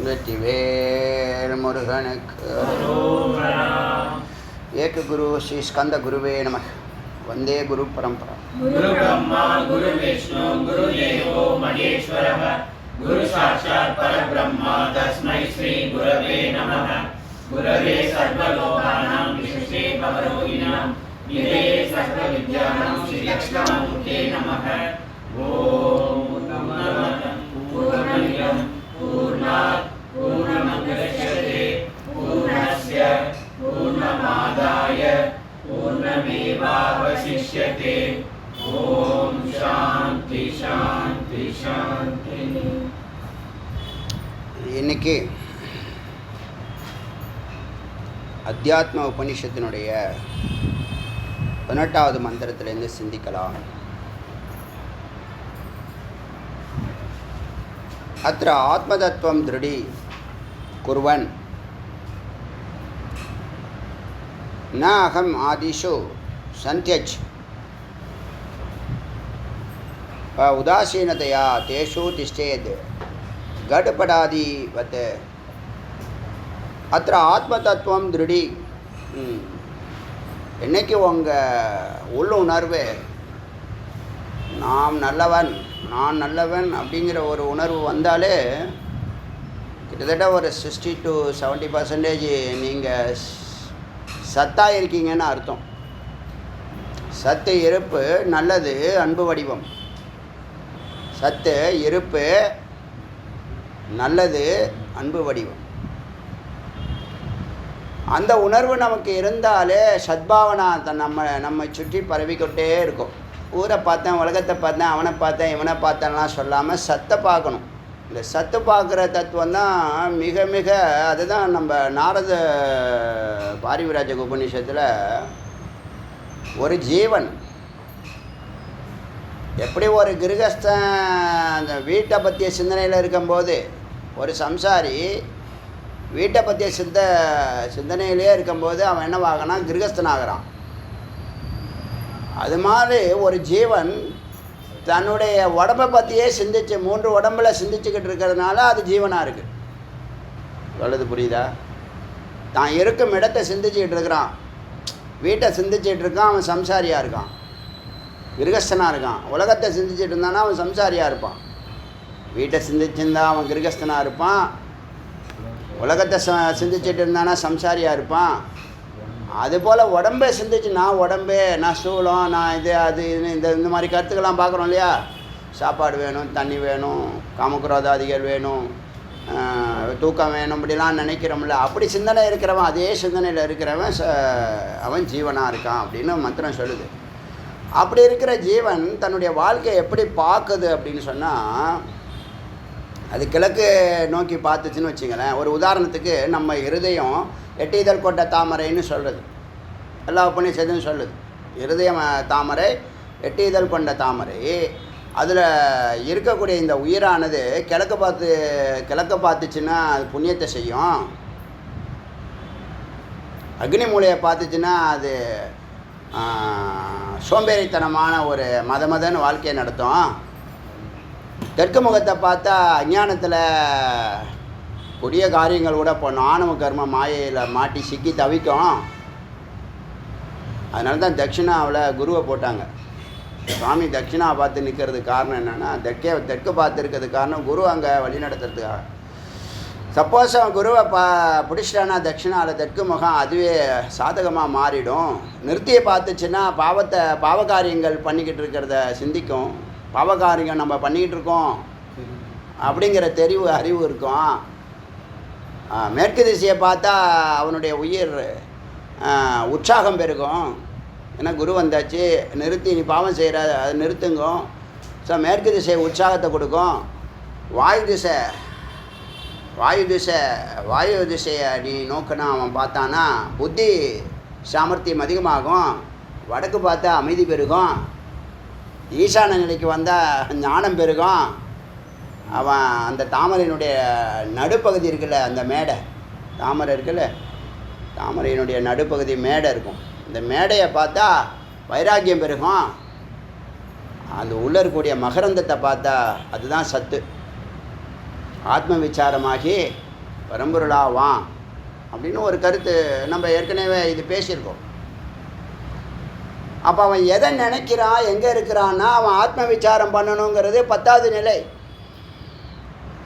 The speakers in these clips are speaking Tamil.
வெற்றிவேல் முருகனுக்கு. ஏக குரு ஸ்ரீ ஸ்கந்த குருவே நமः. வந்தே குரு பரம்பரா. குரு பிரம்மா குரு விஷ்ணு குரு தேவோ மகேஸ்வரः குரு சாட்சாத் பரபிரம்மா தஸ்மை ஸ்ரீ குரவே நமः. குரவே சர்வலோகானாம் விசேஷே பவரோகிணாம் நிதயே சர்வவித்யானாம் ஸ்ரீ தக்ஷணாமூர்த்தே நமः. ஓம் பூர்ணமத பூர்ணமிதம் பூர்ணாத் பூர்ணமுதச்யதே பூர்ணஸ்ய பூர்ணமாதாய பூர்ணமேவாவசிஷ்யதே. ஓம் சாந்தி சாந்தி சாந்தி. இன்னைக்கு அத்தியாத்ம உபனிஷத்தினுடைய 18வது மந்திரத்திலிருந்து சிந்திக்கலாம். அத்ர ஆத்மதத்துவம் திருடி குர்வன் ந அகம் ஆதிஷு சந்தியஜ் உதாசீனதையா தேஷு திஷ்டேத் கடுபடாதிவத். அத்த ஆத்ம தத்துவம் திருடி. என்னைக்கு உங்கள் உள்ளுணர்வு நான் நல்லவன் அப்படிங்கிற ஒரு உணர்வு வந்தாலே கிட்டத்தட்ட ஒரு 60 to 70% நீங்கள் சத்தாக இருக்கீங்கன்னு அர்த்தம். சத்து இருப்பு நல்லது அன்பு வடிவம். சத்து இருப்பு நல்லது அன்பு வடிவம். அந்த உணர்வு நமக்கு இருந்தாலே சத்பாவனா நம்மை சுற்றி பரவிக்கிட்டே இருக்கும். ஊரை பார்த்தேன், உலகத்தை பார்த்தேன், அவனை பார்த்தேன், இவனை பார்த்தேன்லாம் சொல்லாமல் சத்தை பார்க்கணும். இந்த சத்து பார்க்குற தத்துவம் தான் மிக மிக அதுதான் நம்ம நாரத பாரிவிராஜ உபநிஷத்தில் ஒரு ஜீவன் எப்படி ஒரு கிரகஸ்தன் அந்த வீட்டை பற்றிய சிந்தனையில் இருக்கும்போது ஒரு சம்சாரி வீட்டை பற்றிய சிந்தனையிலே இருக்கும்போது அவன் என்னவாகனா கிரகஸ்தனாகிறான். அது மாதிரி ஒரு ஜீவன் தன்னுடைய உடம்பை பற்றியே சிந்திச்சு 3 உடம்புல சிந்திச்சுக்கிட்டு இருக்கிறதுனால அது ஜீவனாக இருக்குது. சொல்லுது புரியுதா? தான் இருக்கும் இடத்தை சிந்திச்சுக்கிட்டு இருக்கிறான், வீட்டை சிந்திச்சுட்டு இருக்கான், அவன் சம்சாரியாக இருக்கான், கிரகஸ்தனாக இருக்கான். உலகத்தை சிந்திச்சுட்டு இருந்தானா அவன் சம்சாரியாக இருப்பான். வீட்டை சிந்திச்சிருந்தா அவன் கிரகஸ்தனாக இருப்பான், உலகத்தை சிந்திச்சுட்டு இருந்தானா சம்சாரியாக இருப்பான். அதுபோல் உடம்பை சிந்திச்சு நான் உடம்பே, நான் சூலம், நான் இது அது இந்த மாதிரி கருத்துக்கெல்லாம் பார்க்குறோம் இல்லையா? சாப்பாடு வேணும், தண்ணி வேணும், காமக்ரோதாதிகள் வேணும், தூக்கம் வேணும், இப்படிலாம் நினைக்கிறோம்ல. அப்படி சிந்தனை இருக்கிறவன், அதே சிந்தனையில் இருக்கிறவன் அவன் ஜீவனாக இருக்கான் அப்படின்னு மந்திரம் சொல்லுது. அப்படி இருக்கிற ஜீவன் தன்னுடைய வாழ்க்கையை எப்படி பார்க்குது அப்படின்னு சொன்னால், அது கிழக்கு நோக்கி பார்த்துச்சுன்னு வச்சுங்களேன். ஒரு உதாரணத்துக்கு நம்ம இருதயம் 8 இதழ் கொண்ட தாமரைன்னு சொல்கிறது, எல்லா உபநிஷத்தும் சொல்லுது. இருதயம் தாமரை, 8 இதழ் கொண்ட தாமரை. அதில் இருக்கக்கூடிய இந்த உயிரானது கிழக்க பார்த்துச்சுன்னா அது புண்ணியத்தை செய்யும். அக்னி மூலையை பார்த்துச்சுன்னா அது சோம்பேறித்தனமான ஒரு மதன்னு வாழ்க்கையை நடத்தும். தெற்கு முகத்தை பார்த்தா அஞ்ஞானத்தில் கொடிய காரியங்கள் கூட பண்ணும், ஆணவ கர்ம மாயையில் மாட்டி சிக்கி தவிக்கும். அதனால தான் தட்சிணாவில் குருவை போட்டாங்க. சுவாமி தட்சிணாவை பார்த்து நிற்கிறதுக்கு காரணம் என்னென்னா, தெற்கு பார்த்து இருக்கிறதுக்கு காரணம் குரு அங்கே வழி நடத்துறதுக்காக. சப்போஸ் அவன் குருவை பிடிச்சிட்டானா தட்சிணாவில் தெற்கு முகம் அதுவே சாதகமாக மாறிடும். நிறுத்தியை பார்த்துச்சுன்னா பாவகாரியங்கள் பண்ணிக்கிட்டு இருக்கிறத சிந்திக்கும். பாவகாரியங்கள் நம்ம பண்ணிக்கிட்டு இருக்கோம் அப்படிங்கிற அறிவு இருக்கும். மேற்கு திசையை பார்த்தா அவனுடைய உயிர் உற்சாகம் பெருகும். ஏன்னா குரு வந்தாச்சு, நிறுத்தி நீ பாவம் செய்கிற அதை நிறுத்துங்க. ஸோ மேற்கு திசை உற்சாகத்தை கொடுக்கும். வாயு திசையை நீ நோக்கினா அவன் பார்த்தானா புத்தி சாமர்த்தியம் அதிகமாகும். வடக்கு பார்த்தா அமைதி பெருகும். ஈசான நிலைக்கு வந்தால் ஞானம் பெருகும். அவன் அந்த தாமரையினுடைய நடுப்பகுதி இருக்குல்ல, அந்த மேடை தாமரை இருக்குல்ல, தாமரையினுடைய நடுப்பகுதி மேடை இருக்கும். இந்த மேடையை பார்த்தா வைராக்கியம் பெருகும். அந்த உள்ளே இருக்கக்கூடிய மகரந்தத்தை பார்த்தா அதுதான் சத்து. ஆத்ம விசாரமாகி பரம்பொருளாவான் அப்படின்னு ஒரு கருத்து நம்ம ஏற்கனவே இது பேசியிருக்கோம். அப்போ அவன் எதை நினைக்கிறான், எங்கே இருக்கிறான்னா அவன் ஆத்ம விசாரம் பண்ணணுங்கிறது 10வது நிலை.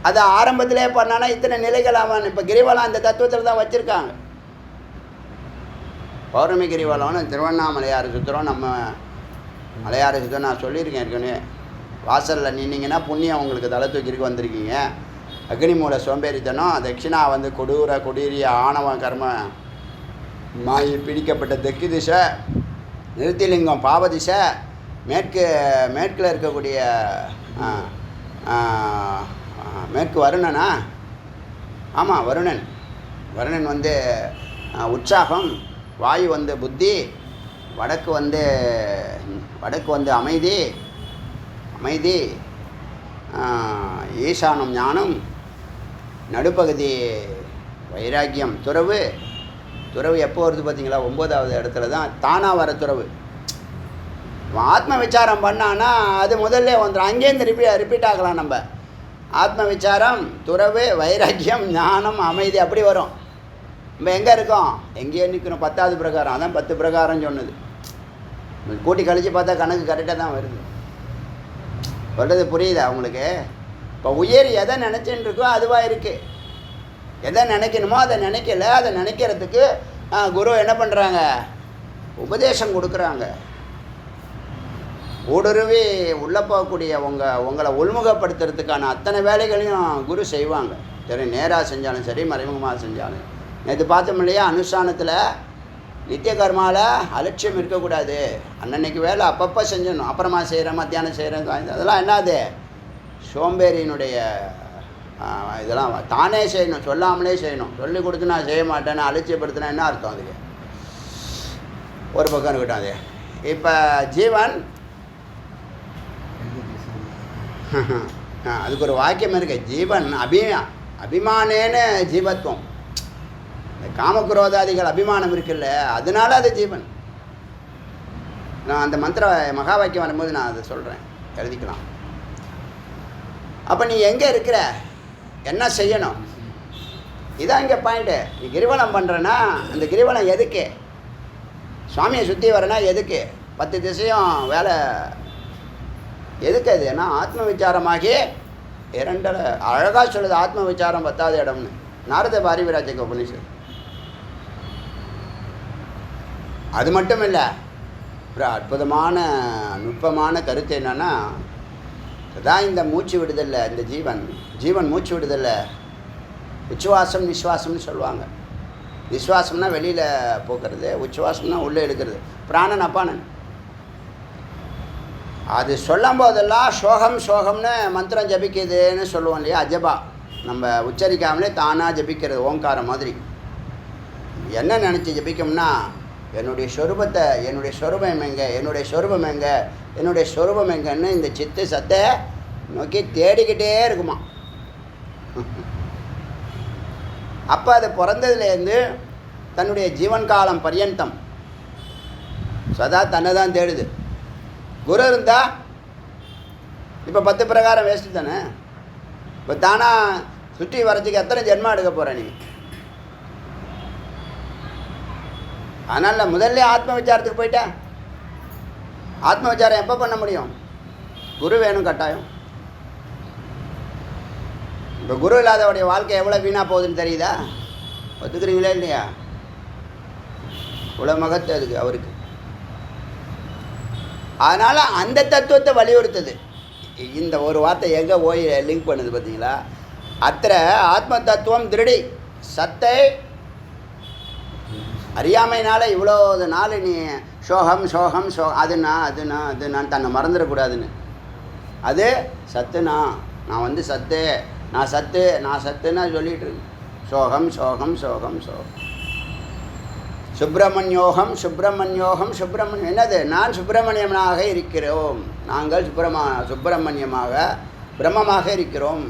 அதை ஆரம்பத்திலே பண்ணானா இத்தனை நிலைகள் அவன் இப்போ கிரிவலம் அந்த தத்துவத்தில் தான் வச்சுருக்காங்க. பௌர்ணமி கிரிவலம்னு திருவண்ணாமலையார் சுற்றுறோம். நம்ம மலையார் சுற்றம் நான் சொல்லியிருக்கேன் ஏற்கனவே. வாசலில் நின்னீங்கன்னா புண்ணியம் உங்களுக்கு தலை தூக்கிருக்கு வந்திருக்கீங்க. அக்னி மூல சோம்பேறித்தனம், தட்சிணா வந்து கொடூரிய ஆணவ கர்ம மாயி பிடிக்கப்பட்ட தெற்கு திசை, நிறுத்திலிங்கம் பாவ திசை, மேற்கில் இருக்கக்கூடிய மேற்கு வருணனா, ஆமாம் வருணன் வந்து உற்சாகம், வாயு வந்து புத்தி, வடக்கு வந்து அமைதி, ஈசானம் ஞானம், நடுப்பகுதி வைராக்கியம், துறவு எப்போ வருது பார்த்தீங்களா? 9வது இடத்துல தான் தானாக வர துறவு. ஆத்ம விசாரம் பண்ணான்னா அது முதல்ல வந்துடும். அங்கேருந்து ரிப்பீட் ஆகலாம். நம்ம ஆத்ம விசாரம், துறவு, வைராக்கியம், ஞானம், அமைதி அப்படி வரும். நம்ம எங்கே இருக்கோம்? எங்கேயே நிற்கணும். 10வது பிரகாரம். அதான் 10 பிரகாரம் சொன்னது. கூட்டி கழித்து பார்த்தா கணக்கு கரெக்டாக தான் வருது. சொல்கிறது புரியுதா உங்களுக்கு? இப்போ உயிர் எதை நினச்சின்னு இருக்கோ அதுவாக இருக்குது. எதை நினைக்கணுமோ அதை நினைக்கல. அதை நினைக்கிறதுக்கு குரு என்ன பண்ணுறாங்க? உபதேசம் கொடுக்குறாங்க. ஊடுருவி உள்ளே போகக்கூடிய உங்களை உள்முகப்படுத்துறதுக்கான அத்தனை வேலைகளையும் குரு செய்வாங்க. சரி, நேராக செஞ்சாலும் சரி, மறைமுகமாக செஞ்சாலும். நேற்று பார்த்தோம் இல்லையா, அனுஷ்டானத்தில் நித்திய கர்மாவில் அலட்சியம் இருக்கக்கூடாது. அன்னன்னைக்கு வேலை அப்பப்போ செஞ்சிடணும். அப்புறமா செய்கிறேன், மத்தியானம் செய்கிறேன், அதெல்லாம் என்னது? சோம்பேறியினுடைய இதெல்லாம் தானே செய்யணும், சொல்லாமலே செய்யணும். சொல்லி கொடுத்து நான் செய்ய மாட்டேன்னு அலட்சியப்படுத்தினா என்ன அர்த்தம்? அதுக்கு ஒரு பக்கம் இருக்கட்டும். அது இப்போ ஜீவன் அதுக்கு ஒரு வாக்கியம் இருக்கு. ஜீவன் அபிமானேன்னு ஜீவத்துவம். இந்த காமக்ரோதாதிகள் அபிமானம் இருக்குல்ல, அதனால அது ஜீவன். நான் அந்த மந்திர மகா வாக்கியம் வரும்போது நான் அதை சொல்கிறேன், எழுதிக்கலாம். அப்போ நீ எங்கே இருக்கிற, என்ன செய்யணும், இதான் இங்கே பாயிண்ட்டு. நீ கிரிவலம் பண்ணுறேன்னா அந்த கிரிவலம் எதுக்கு? சுவாமியை சுற்றி வரனா எதுக்கு? 10 திசையும் வேலை எதுக்கு? அது ஏன்னா ஆத்ம விசாரமாகி 2 அழகாக சொல்லுது. ஆத்ம விசாரம் 10வது இடம்னு நாரத பாரிவிராஜக உபநிஷத். அது மட்டும் இல்லை, ஒரு அற்புதமான நுட்பமான கருத்து என்னென்னா, அதான் இந்த மூச்சு விடுதல்ல, இந்த ஜீவன் மூச்சு விடுதல்ல, உச்சுவாசம் நிஸ்வாசம்னு சொல்லுவாங்க. நிஸ்வாசம்னா வெளியில் போக்குறது, உச்சுவாசம்னா உள்ளே எடுக்கிறது. பிராணன் அப்பானன். அது சொல்லும் போதெல்லாம் சோகம்னு மந்திரம் ஜபிக்குதுன்னு சொல்லுவோம் இல்லையா? அஜபா நம்ம உச்சரிக்காமலே தானாக ஜபிக்கிறது, ஓங்காரம் மாதிரி. என்ன நினச்சி ஜபிக்கோம்னா, என்னுடைய சொரூபத்தை, என்னுடைய சொரூபம் எங்கன்னு இந்த சித்து சத்தை நோக்கி தேடிக்கிட்டே இருக்குமா. அப்போ அது பிறந்ததுலேருந்து தன்னுடைய ஜீவன் காலம் பர்யந்தம் சதா தன்னை தான் தேடுது. குரு இருந்தால் இப்போ 10 பிரகாரம் வேஸ்ட்டு தானே. இப்போ தானாக சுற்றி வரத்துக்கு எத்தனை ஜென்மா எடுக்க போகிற நீ? அதனால் முதல்ல ஆத்ம விசாரத்துக்கு போயிட்டா. ஆத்ம விசாரம் எப்போ பண்ண முடியும்? குரு வேணும் கட்டாயம். இப்போ குரு இல்லாதவருடைய வாழ்க்கை எவ்வளோ வீணாக போகுதுன்னு தெரியுதா? ஒத்துக்கிறீங்களா இல்லையா? இவ்வளோ மகத்து அதுக்கு அவருக்கு. அதனால் அந்த தத்துவத்தை வலியுறுத்துது. இந்த ஒரு வார்த்தை எங்கே போய் லிங்க் பண்ணுது பார்த்தீங்களா? அத்திர ஆத்ம தத்துவம் திருடி சத்தை அறியாமைனால இவ்வளோ நாள் நீ சோகம் அதுனா தன்னை மறந்துடக்கூடாதுன்னு. அது சத்துனா நான் வந்து சத்து, நான் சத்துன்னா சொல்லிகிட்டு இருக்கு. சோகம் சுப்பிரமணியோகம் என்னது? நான் சுப்பிரமணியமாக இருக்கிறோம், நாங்கள் சுப்பிரமணியமாக பிரம்மமாக இருக்கிறோம்.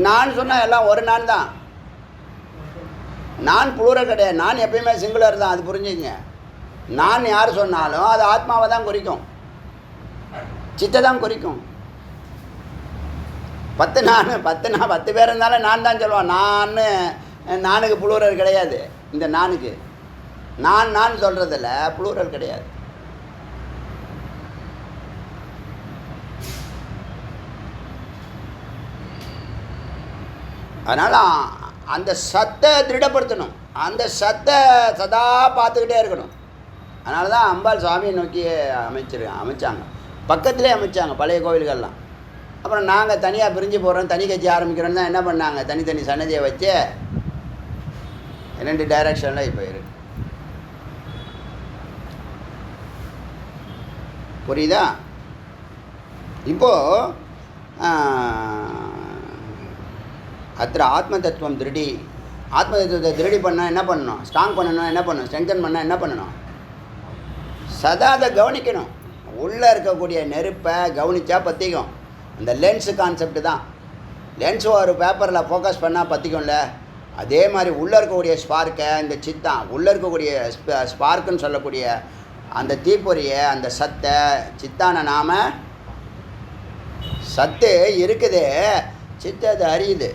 நான் சொன்னால் எல்லாம் ஒரு நான் தான். நான் புளூரல் கிடையாது. நான் எப்பயுமே சிங்குலர் தான், அது புரிஞ்சுங்க. நான் யார் சொன்னாலும் அது ஆத்மாவை தான் குறிக்கும், சித்தை தான் குறிக்கும். 10 பேர் இருந்தாலும் நான் தான் சொல்லுவான். நானுக்கு புளூரல் கிடையாது. இந்த நானுக்கு நான் சொல்கிறதில்ல, புளூரல் கிடையாது. அதனால் அந்த சத்தை திருடப்படுத்தணும், அந்த சத்தை சதா பார்த்துக்கிட்டே இருக்கணும். அதனால தான் அம்பாள் சுவாமியை நோக்கி அமைச்சாங்க, பக்கத்துலேயே அமைச்சாங்க பழைய கோவில்கள்லாம். அப்புறம் நாங்கள் தனியாக பிரிஞ்சு போகிறோம், தனி கட்சி ஆரம்பிக்கிறோன்னு தான் என்ன பண்ணாங்க, தனித்தனி சன்னதியை வச்சு 2 டைரக்ஷனில் இப்போ இருக்கு. புரியுதா? இப்போது அத்த ஆத்ம தத்துவம் திருடி, ஆத்ம தத்துவத்தை திருடி பண்ணால் என்ன பண்ணணும், ஸ்ட்ராங் பண்ணணும், என்ன பண்ணணும், ஸ்ட்ரெங்தன் பண்ணால் என்ன பண்ணணும், சதா அதை கவனிக்கணும். உள்ளே இருக்கக்கூடிய நெருப்பை கவனித்தா பற்றிக்கும். அந்த லென்ஸு கான்செப்ட் தான். லென்ஸ் ஒரு பேப்பரில் ஃபோக்கஸ் பண்ணால் பற்றிக்கும்ல, அதே மாதிரி உள்ளே இருக்கக்கூடிய ஸ்பார்க்கை, இந்த சித்தான் உள்ளே இருக்கக்கூடிய ஸ்பார்க்குன்னு சொல்லக்கூடிய அந்த தீப்பொறியை, அந்த சத்தை, சித்தான நாம சத்து இருக்குது, சித்து அது அறியுது.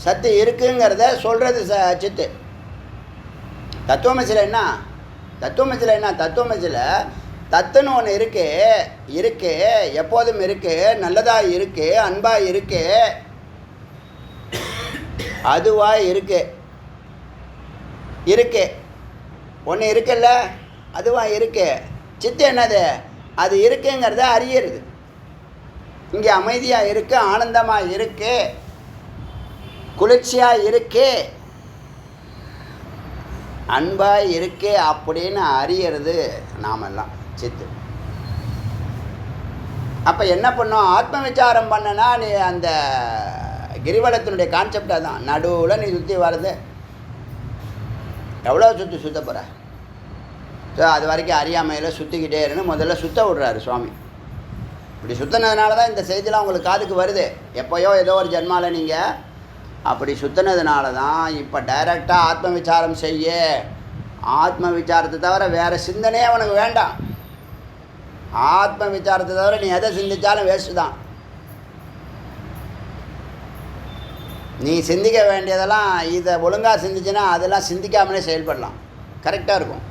சத்து இருக்குங்கிறத சொல்கிறது சித்து. தத்துவமசியில் என்ன, தத்துவமசியில் தத்துன்னு ஒன்று இருக்கு, எப்போதும் இருக்குது, நல்லதாக இருக்குது, அன்பாக இருக்குது, அதுவாக இருக்கு ஒன்று இருக்குல்ல, அதுவாக இருக்கு. சித்து என்னது, அது இருக்குங்கிறத அறியறது. இங்கே அமைதியாக இருக்கு, ஆனந்தமாக இருக்கு, குளிர்ச்சியாக இருக்கு, அன்பாக இருக்கு அப்படின்னு அறியறது நாமெல்லாம் சித்து. அப்போ என்ன பண்ணோம், ஆத்ம விசாரம் பண்ணனா நீ அந்த கிரிவலத்தினுடைய கான்செப்டாக தான். நடுவில் நீ சுற்றி வர்றது எவ்வளோ சுற்ற போகிற, ஸோ அது வரைக்கும் அறியாமையில் சுற்றிக்கிட்டே இருந்து முதல்ல சுற்ற விடுறாரு சுவாமி. இப்படி சுற்றினதுனால தான் இந்த செய்திலாம் உங்களுக்கு காதுக்கு வருது. எப்போயோ ஏதோ ஒரு ஜென்மாவில் நீங்கள் அப்படி சுற்றினதுனால தான் இப்போ டைரெக்டாக ஆத்ம விசாரம் செய்ய. ஆத்ம விசாரத்தை தவிர வேறு சிந்தனையே உனக்கு வேண்டாம். ஆத்ம விசாரத்தை தவிர நீ எதை சிந்தித்தாலும் வேஸ்ட்டு தான். நீ சிந்திக்க வேண்டியதெல்லாம் இதை ஒழுங்காக சிந்திச்சுன்னா அதெல்லாம் சிந்திக்காமலே செயல்படலாம், கரெக்டாக இருக்கும்.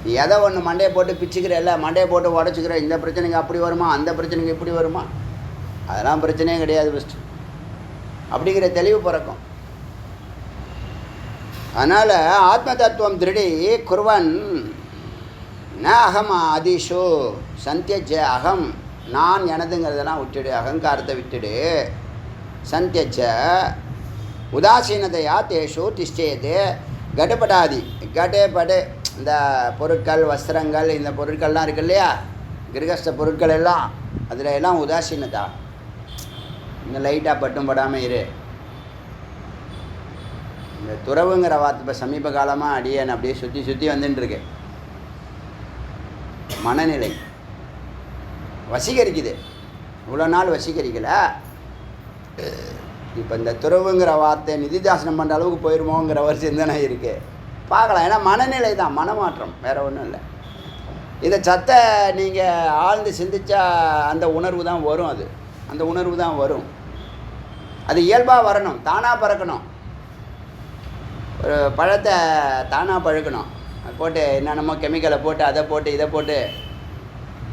நீ எதை ஒன்று மண்டையை போட்டு பிச்சுக்கிறல்ல, மண்டையை போட்டு உடச்சிக்கிற, இந்த பிரச்சனைக்கு அப்படி வருமா, அந்த பிரச்சனைக்கு இப்படி வருமா, அதெல்லாம் பிரச்சனையே கிடையாது ஃபஸ்ட்டு அப்படிங்கிற தெளிவு பிறக்கும். அதனால் ஆத்ம தத்துவம் திருடி குர்வன் ந அகம் ஆதிஷு சந்தியஜ, அகம் நான் எனதுங்கிறதெல்லாம் விட்டுடு, அகங்காரத்தை விட்டுடு. சந்தியஜ உதாசீனதையா தேஷு திஷ்டேது கடப்படாதி. கடப்படு இந்த பொருட்கள், வஸ்திரங்கள், இந்த பொருட்கள்லாம் இருக்கு இல்லையா, கிரகஸ்த பொருட்கள் எல்லாம், அதில் எல்லாம் உதாசீனதா. இந்த லைட்டாக பட்டும் படாமல் இரு. இந்த துறவுங்கிற வார்த்தை இப்போ சமீப காலமாக அடியேன் அப்படியே சுற்றி வந்துட்டுருக்கு. மனநிலை வசீகரிக்குது, இவ்வளோ நாள் வசீகரிக்கல. இப்போ இந்த துறவுங்கிற வார்த்தை நிதிதாசனம் பண்ணுற அளவுக்கு போயிடுமோங்கிற ஒரு சிந்தனை இருக்குது. பார்க்கலாம், ஏன்னா மனநிலை தான், மனமாற்றம், வேறு ஒன்றும் இல்லை. இதை சத்தை நீங்கள் ஆழ்ந்து சிந்தித்தா அந்த உணர்வு தான் வரும். அந்த உணர்வு தான் வரும். அது இயல்பாக வரணும், தானாக பறக்கணும். ஒரு பழத்தை தானாக பழுக்கணும். அது போட்டு என்னென்னமோ கெமிக்கலை போட்டு அதை போட்டு இதை போட்டு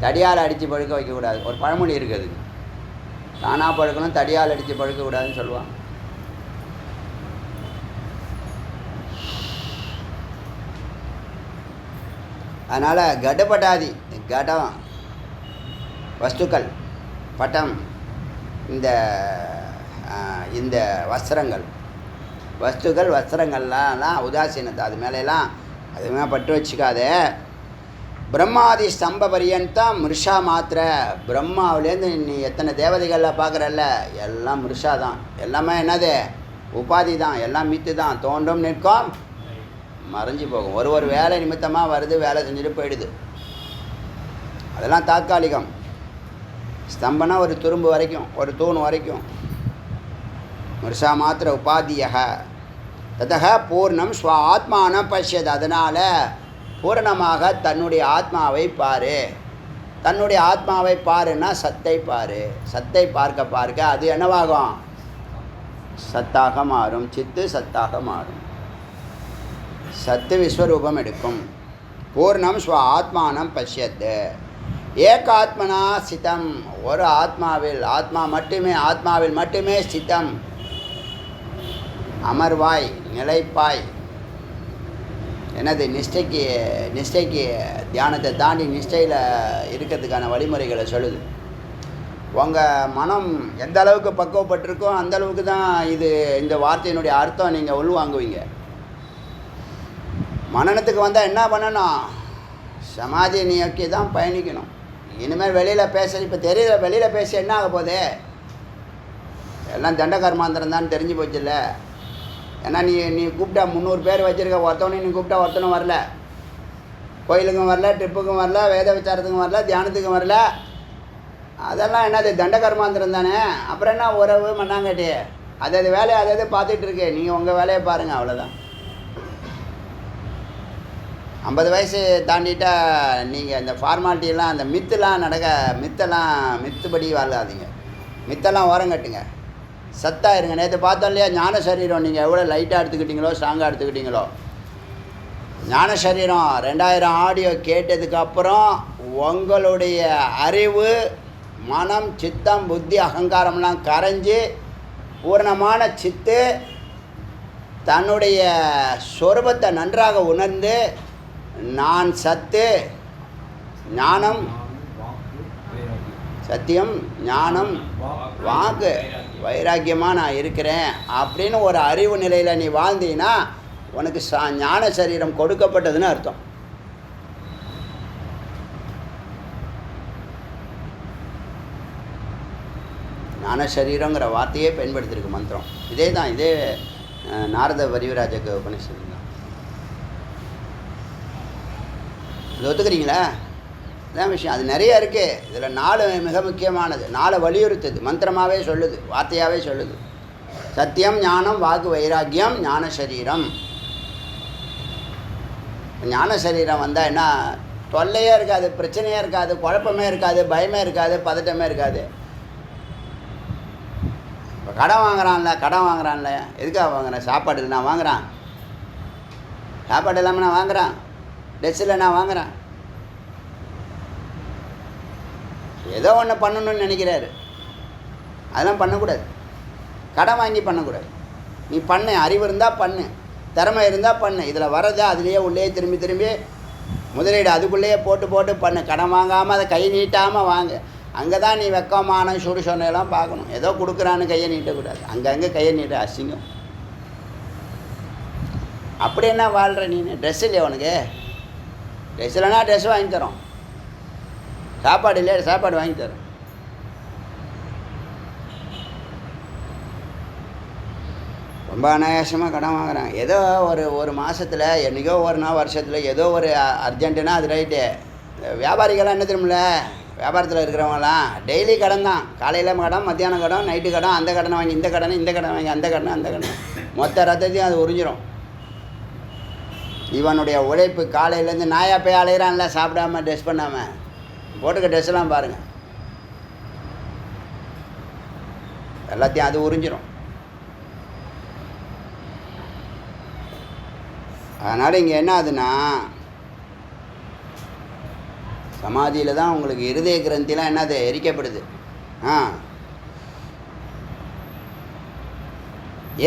தடியால் அடித்து பழுக்க வைக்கக்கூடாது. ஒரு பழமொழி இருக்குது, தானாக பழுக்கணும், தடியால் அடித்து பழுக்கக்கூடாதுன்னு சொல்லுவாங்க. அதனால் கடப்படாதி, கடம் வஸ்துக்கள், பட்டம், இந்த வஸ்திரங்கள், வஸ்திரங்கள்லாம் உதாசீனத்தை, அது மேலெல்லாம் அதுமே பட்டு வச்சுக்காதே. பிரம்மாதி ஸ்தம்ப பரியந்தம் மிருஷா மாத்திர. பிரம்மாவிலேருந்து நீ எத்தனை தேவதைகளில் பார்க்குறல்ல, எல்லாம் மிருஷா தான். எல்லாமே என்னது, உபாதி தான், எல்லாம் மித்து தான். தோன்றும் நிற்கும் மறைஞ்சு போகும். ஒரு வேலை நிமித்தமாக வருது, வேலை செஞ்சுட்டு போயிடுது. அதெல்லாம் தாற்காலிகம். ஸ்தம்பனா ஒரு துரும்பு வரைக்கும், ஒரு தூண் வரைக்கும். மிருஷா மாத்திர உபாதியக ததக பூர்ணம் ஸ்வ ஆத்மானம் பஷ்யது. அதனால் பூரணமாக தன்னுடைய ஆத்மாவை பாரு. தன்னுடைய ஆத்மாவை பாருன்னா சத்தை பாரு. சத்தை பார்க்க பார்க்க அது என்னவாகும்? சத்தாக மாறும். சித்து சத்தாக மாறும். சத்து விஸ்வரூபம் எடுக்கும். பூர்ணம் ஸ்வ ஆத்மானம் பஷ்யத்து. ஏகாத்மனா ஸ்திதம். ஒரு ஆத்மாவில், ஆத்மா மட்டுமே, ஆத்மாவில் மட்டுமே ஸ்திதம். அமர்வாய், நிலைப்பாய். என்னது? நிஷ்டைக்கு தியானத்தை தாண்டி நிஷ்டையில் இருக்கிறதுக்கான வழிமுறைகளை சொல்லுது. உங்கள் மனம் எந்த அளவுக்கு பக்குவப்பட்டிருக்கோ அந்த அளவுக்கு தான் இந்த வார்த்தையினுடைய அர்த்தம் நீங்கள் உள்வாங்குவீங்க. மனனத்துக்கு வந்தால் என்ன பண்ணணும்? சமாதி நோக்கி தான் பயணிக்கணும். இனிமேல் வெளியில் பேச இப்போ தெரியல. வெளியில் பேச என்ன ஆக போகுது? எல்லாம் தண்ட கர்மாந்திரம் தான் தெரிஞ்சு போச்சுல்ல. ஏன்னா நீ கூப்பிட்டா 300 பேர் வச்சுருக்க, ஒருத்தவனையும் நீ கூப்பிட்டா ஒருத்தனும் வரல. கோயிலுக்கும் வரல, ட்ரிப்புக்கும் வரல, வேத விசாரத்துக்கும் வரல, தியானத்துக்கும் வரல. அதெல்லாம் என்னது? தண்ட கர்மாந்திரம் தானே. அப்புறம் என்ன உறவு மண்ணாங்கட்டி? அது வேலையை அதை பார்த்துட்டு இருக்கு. நீங்கள் உங்கள் வேலையை பாருங்கள், அவ்வளோதான். 50 வயசு தாண்டிட்டா நீங்கள் இந்த ஃபார்மாலிட்டியெல்லாம், அந்த மித்துபடி வாழாதீங்க. மித்தெல்லாம் ஓரங்கட்டுங்க. சத்தாக இருங்க. நேற்று பார்த்தோம் இல்லையா ஞான சரீரம். நீங்கள் எவ்வளோ லைட்டாக எடுத்துக்கிட்டீங்களோ, ஸ்ட்ராங்காக எடுத்துக்கிட்டீங்களோ. ஞான சரீரம் 2000 ஆடியோ கேட்டதுக்கப்புறம் உங்களுடைய அறிவு, மனம், சித்தம், புத்தி, அகங்காரம்லாம் கரைஞ்சி பூர்ணமான சித்து தன்னுடைய சொரூபத்தை நன்றாக உணர்ந்து நான் சத்து, ஞானம், சத்தியம், ஞானம், வாக்கு, வைராக்கியமாக நான் இருக்கிறேன் அப்படின்னு ஒரு அறிவு நிலையில் நீ வாழ்ந்தீன்னா உனக்கு ஞான சரீரம் கொடுக்கப்பட்டதுன்னு அர்த்தம். ஞான சரீரங்கிற வார்த்தையே பயன்படுத்தியிருக்கு மந்திரம். இதே தான். இதே நாரத வரிவராஜக்கு உபநிஷத்து தான். இது ஒத்துக்கிறீங்களா? இதான் விஷயம். அது நிறைய இருக்குது. இதில் 4 மிக முக்கியமானது. 4 வலியுறுத்துது. மந்திரமாகவே சொல்லுது, வார்த்தையாகவே சொல்லுது. சத்தியம், ஞானம், வாக்கு, வைராக்கியம், ஞான சரீரம். ஞான சரீரம் வந்தால் என்ன? தொல்லையே இருக்காது, பிரச்சனையே இருக்காது, குழப்பமே இருக்காது, பயமே இருக்காது, பதட்டமே இருக்காது. இப்போ கடன் வாங்குறான்ல, எதுக்காக வாங்குறேன்? சாப்பாடு இல்லை நான் வாங்குறான். சாப்பாடு இல்லாமல் நான் வாங்குறேன். ட்ரெஸ் இல்லை நான் வாங்குறேன். ஏதோ ஒன்று பண்ணணும்னு நினைக்கிறாரு. அதெல்லாம் பண்ணக்கூடாது. கடன் வாங்கி பண்ணக்கூடாது. நீ பண்ணு. அறிவு இருந்தால் பண்ணு, திறமை இருந்தால் பண்ணு. இதில் வரதா அதுலேயே உள்ளே திரும்பி முதலீடு அதுக்குள்ளேயே போட்டு பண்ணு. கடன் வாங்காமல் அதை கை நீட்டாமல் வாங்கு. அங்கே தான் நீ வெக்கமான சுடு சொன்னையெல்லாம் பார்க்கணும். ஏதோ கொடுக்குறான்னு கையை நீட்டக்கூடாது. அங்கங்கே கையை நீட்ட அசிங்கம். அப்படி என்ன வாழ்கிற நீ? ட்ரெஸ் இல்லையா உனக்கு? ட்ரெஸ் இல்லைனா ட்ரெஸ் வாங்கி தரோம். சாப்பாடு இல்லையா? சாப்பாடு வாங்கி தரோம். ரொம்ப அனாயாசமாக கடன் வாங்குறாங்க. ஏதோ ஒரு மாதத்தில், என்றைக்கோ ஒரு நாள், வருஷத்தில் ஏதோ ஒரு அர்ஜென்ட்டுனா அது ரைட்டு. வியாபாரிகள்லாம் என்ன தெரியுமில்ல? வியாபாரத்தில் இருக்கிறவங்களாம் டெய்லி கடன் தான். காலையில் கடன், மத்தியானம் கடன், நைட்டு கடன். அந்த கடனை வாங்கி இந்த கடன், இந்த கடன் வாங்கி அந்த கடன். மொத்த ரத்தத்தையும் அது உறிஞ்சிடும். இவனுடைய உழைப்பு காலையிலேருந்து நாயா போய் அலைகிறான்ல, சாப்பிடாம ட்ரெஸ் பண்ணாமல். போட்டுக்க ட்ரெஸ்ஸெல்லாம் பாருங்கள், எல்லாத்தையும் அது உறிஞ்சிடும். அதனால் இங்கே என்ன ஆகுதுன்னா, சமாதியில் தான் உங்களுக்கு இருதய கிரந்திலாம் என்னது எரிக்கப்படுது.